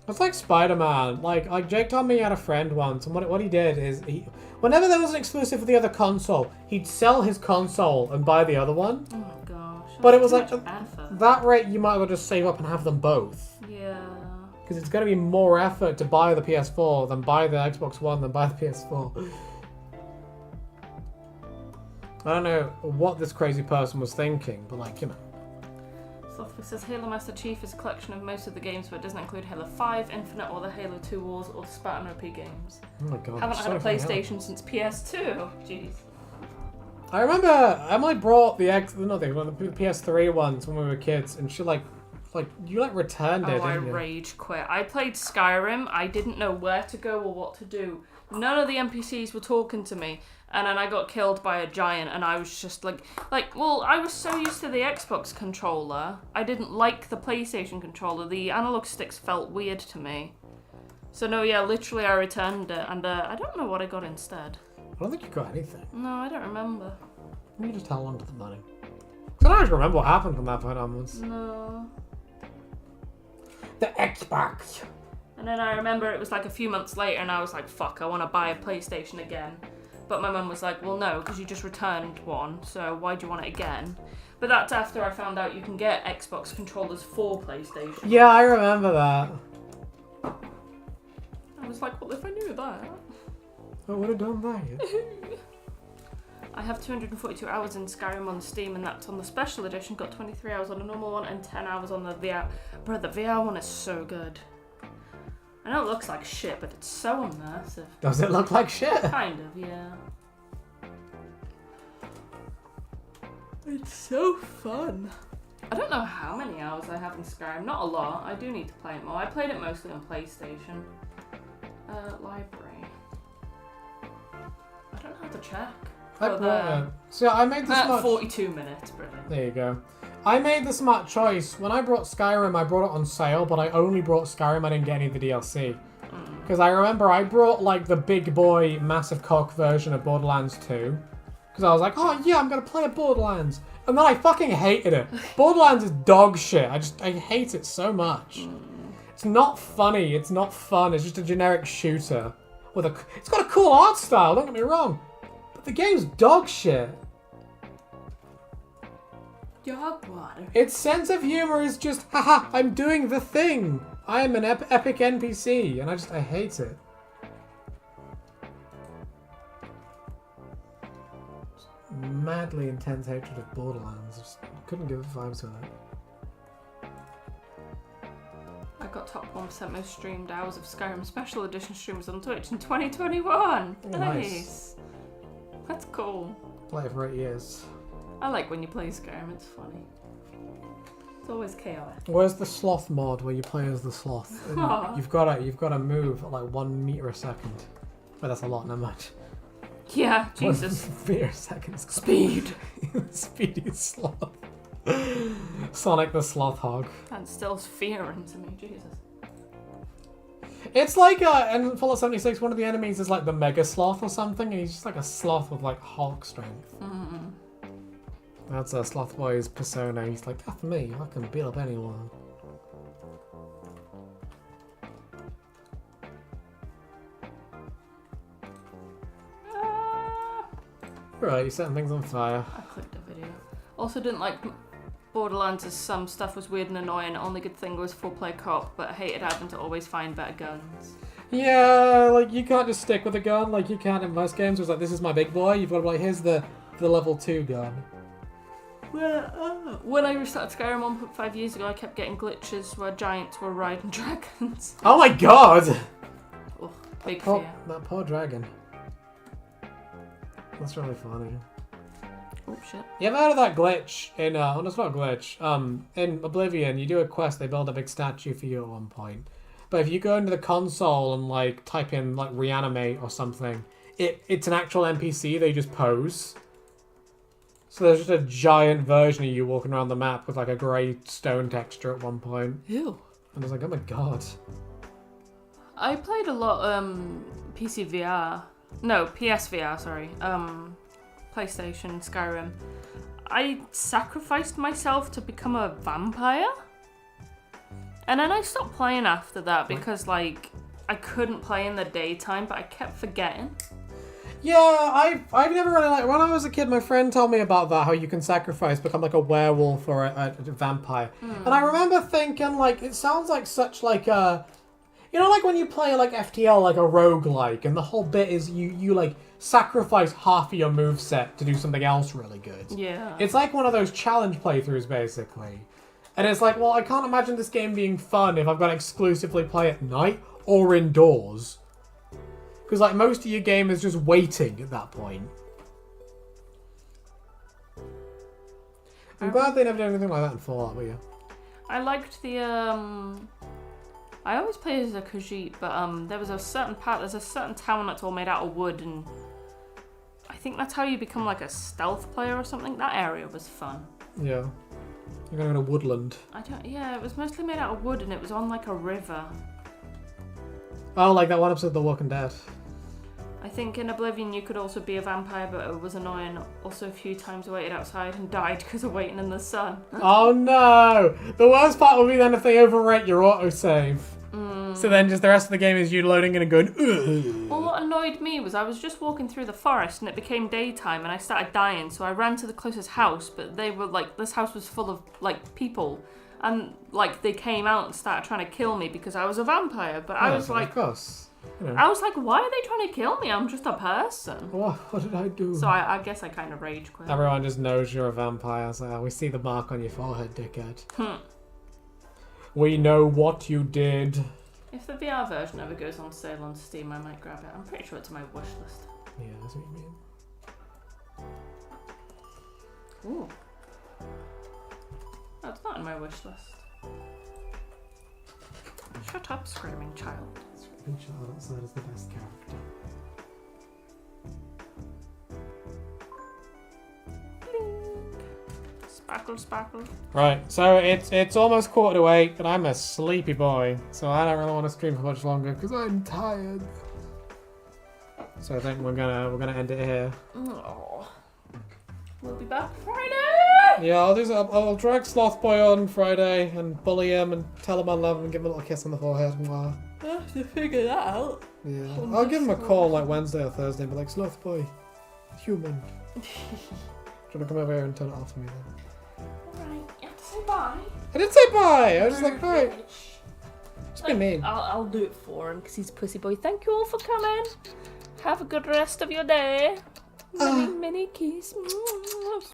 It's like Spider-Man. Like Jake told me he had a friend once, and what he did is whenever there was an exclusive for the other console, he'd sell his console and buy the other one. Oh my gosh. But it was too like much effort. that rate, you might as well just save up and have them both. Yeah. Because it's going to be more effort to buy the PS4 than buy the Xbox One than buy the PS4. I don't know what this crazy person was thinking, but like, you know. Software says Halo Master Chief is a collection of most of the games, but it doesn't include Halo 5, Infinite, or the Halo 2 Wars, or the Spartan OP games. Oh my god. Haven't had a PlayStation since PS2. Jeez. I remember Emily brought the PS3 ones when we were kids, and she you returned it, I didn't you? rage quit. I played Skyrim. I didn't know where to go or what to do. None of the NPCs were talking to me. And then I got killed by a giant, and I was just I was so used to the Xbox controller, I didn't like the PlayStation controller. The analog sticks felt weird to me. So no, yeah, literally I returned it, and I don't know what I got instead. I don't think you got anything. No, I don't remember. You just held on to the money. I don't actually remember what happened from that point onwards. No. The Xbox. And then I remember it was like a few months later, and I was like, fuck, I want to buy a PlayStation again. But my mum was like, well, no, because you just returned one, so why do you want it again? But that's after I found out you can get Xbox controllers for PlayStation. Yeah, I remember that. I was like, well, if I knew that. I would have done that. I have 242 hours in Skyrim on Steam, and that's on the special edition. Got 23 hours on the normal one and 10 hours on the VR. Bro, the VR one is so good. I know it looks like shit, but it's so immersive. Does it look like shit? Kind of, yeah. It's so fun. I don't know how many hours I have in Skyrim. Not a lot. I do need to play it more. I played it mostly on PlayStation. Library. I don't know how to check. I brought it. So I made the smart... 42 minutes, brilliant. There you go. I made the smart choice. When I brought Skyrim, I brought it on sale, but I only brought Skyrim. I didn't get any of the DLC. Because I remember I brought, like, the big boy, massive cock version of Borderlands 2. Because I was like, oh, yeah, I'm going to play a Borderlands. And then I fucking hated it. Borderlands is dog shit. I hate it so much. It's not funny. It's not fun. It's just a generic shooter. It's got a cool art style, don't get me wrong. But the game's dog shit. Dog water. Its sense of humor is just, haha, I'm doing the thing. I am an epic NPC. And I hate it. Madly intense hatred of Borderlands. Just couldn't give a vibe to it. I got top 1% most streamed hours of Skyrim Special Edition streams on Twitch in 2021. Oh, nice. That's cool. Play it for 8 years. I like when you play Skyrim, it's funny. It's always chaotic. Where's the sloth mod where you play as the sloth? And you've got to move at like 1 meter a second. But that's a lot, not much. Yeah, Jesus. 1 meter a second. Speed. Speedy sloth. Sonic the Sloth Hog. That instills fear into me, Jesus. It's like in Fallout 76, one of the enemies is like the Mega Sloth or something, and he's just like a sloth with like Hulk strength. That's Sloth Boy's persona. He's like, that's me, I can beat up anyone. Right, you're setting things on fire. I clicked a video. Also didn't like Borderlands as some stuff was weird and annoying. Only good thing was 4-player co-op, but I hated having to always find better guns. Yeah, like you can't just stick with a gun like you can in most games. It's like, this is my big boy. You've got to be like, here's the level 2 gun. Well, when I restarted Skyrim 1.5 years ago, I kept getting glitches where giants were riding dragons. Oh my god! Ugh, big fear. That poor dragon. That's really funny. Oh shit. You ever heard of that glitch in, well, it's not a glitch, in Oblivion, you do a quest, they build a big statue for you at one point. But if you go into the console and, like, type in, like, reanimate or something, it's an actual NPC, they just pose. So there's just a giant version of you walking around the map with, like, a grey stone texture at one point. Ew. And I was like, oh my god. I played a lot, PC VR. No, PSVR, sorry. PlayStation, Skyrim. I sacrificed myself to become a vampire. And then I stopped playing after that because, like, I couldn't play in the daytime, but I kept forgetting. Yeah, I've never really like. When I was a kid, my friend told me about that, how you can sacrifice, become like a werewolf or a vampire. And I remember thinking, like, it sounds like such like a... You know, like when you play like FTL, like a roguelike, and the whole bit is you like sacrifice half of your moveset to do something else really good. Yeah. It's like one of those challenge playthroughs, basically. And it's like, well, I can't imagine this game being fun if I've got to exclusively play at night or indoors. Because like most of your game is just waiting at that point. I'm glad they never did anything like that in Fallout, but yeah. I liked the I always played as a Khajiit, but there's a certain town that's all made out of wood, and I think that's how you become like a stealth player or something. That area was fun. Yeah. You're going to woodland. Yeah, it was mostly made out of wood, and it was on like a river. Oh, like that one episode of The Walking Dead. I think in Oblivion you could also be a vampire, but it was annoying. Also, a few times I waited outside and died because of waiting in the sun. Oh no! The worst part will be then if they overrate your autosave. So then just the rest of the game is you loading in and going, ugh. Well, what annoyed me was I was just walking through the forest and it became daytime and I started dying, so I ran to the closest house, but they were like, this house was full of like people. And like they came out and started trying to kill me because I was a vampire, but I was like, of course. You know. I was like, why are they trying to kill me? I'm just a person. What did I do? So I guess I kind of rage quit. Everyone just knows you're a vampire, so we see the mark on your forehead, dickhead. We know what you did. If the VR version ever goes on sale on Steam, I might grab it. I'm pretty sure it's on my wish list. Yeah, that's what you mean. Ooh. No, it's not on my wish list. Shut up, screaming child. Screaming child outside is the best character. Sparkle, sparkle. Right, so it's almost 7:45, and I'm a sleepy boy, so I don't really want to stream for much longer because I'm tired. So I think we're gonna end it here. Oh. We'll be back Friday. Yeah, I'll drag Sloth Boy on Friday and bully him and tell him I love him and give him a little kiss on the forehead. Mwah. I have to figure that out. Yeah, I'll give him a call like Wednesday or Thursday and be like, Sloth Boy, human. Do you want to come over here and turn it off for me then? Alright, you have to say bye. I didn't say bye! I was just like, bye. Just be mean. I'll do it for him because he's a pussy boy. Thank you all for coming. Have a good rest of your day. Many kiss.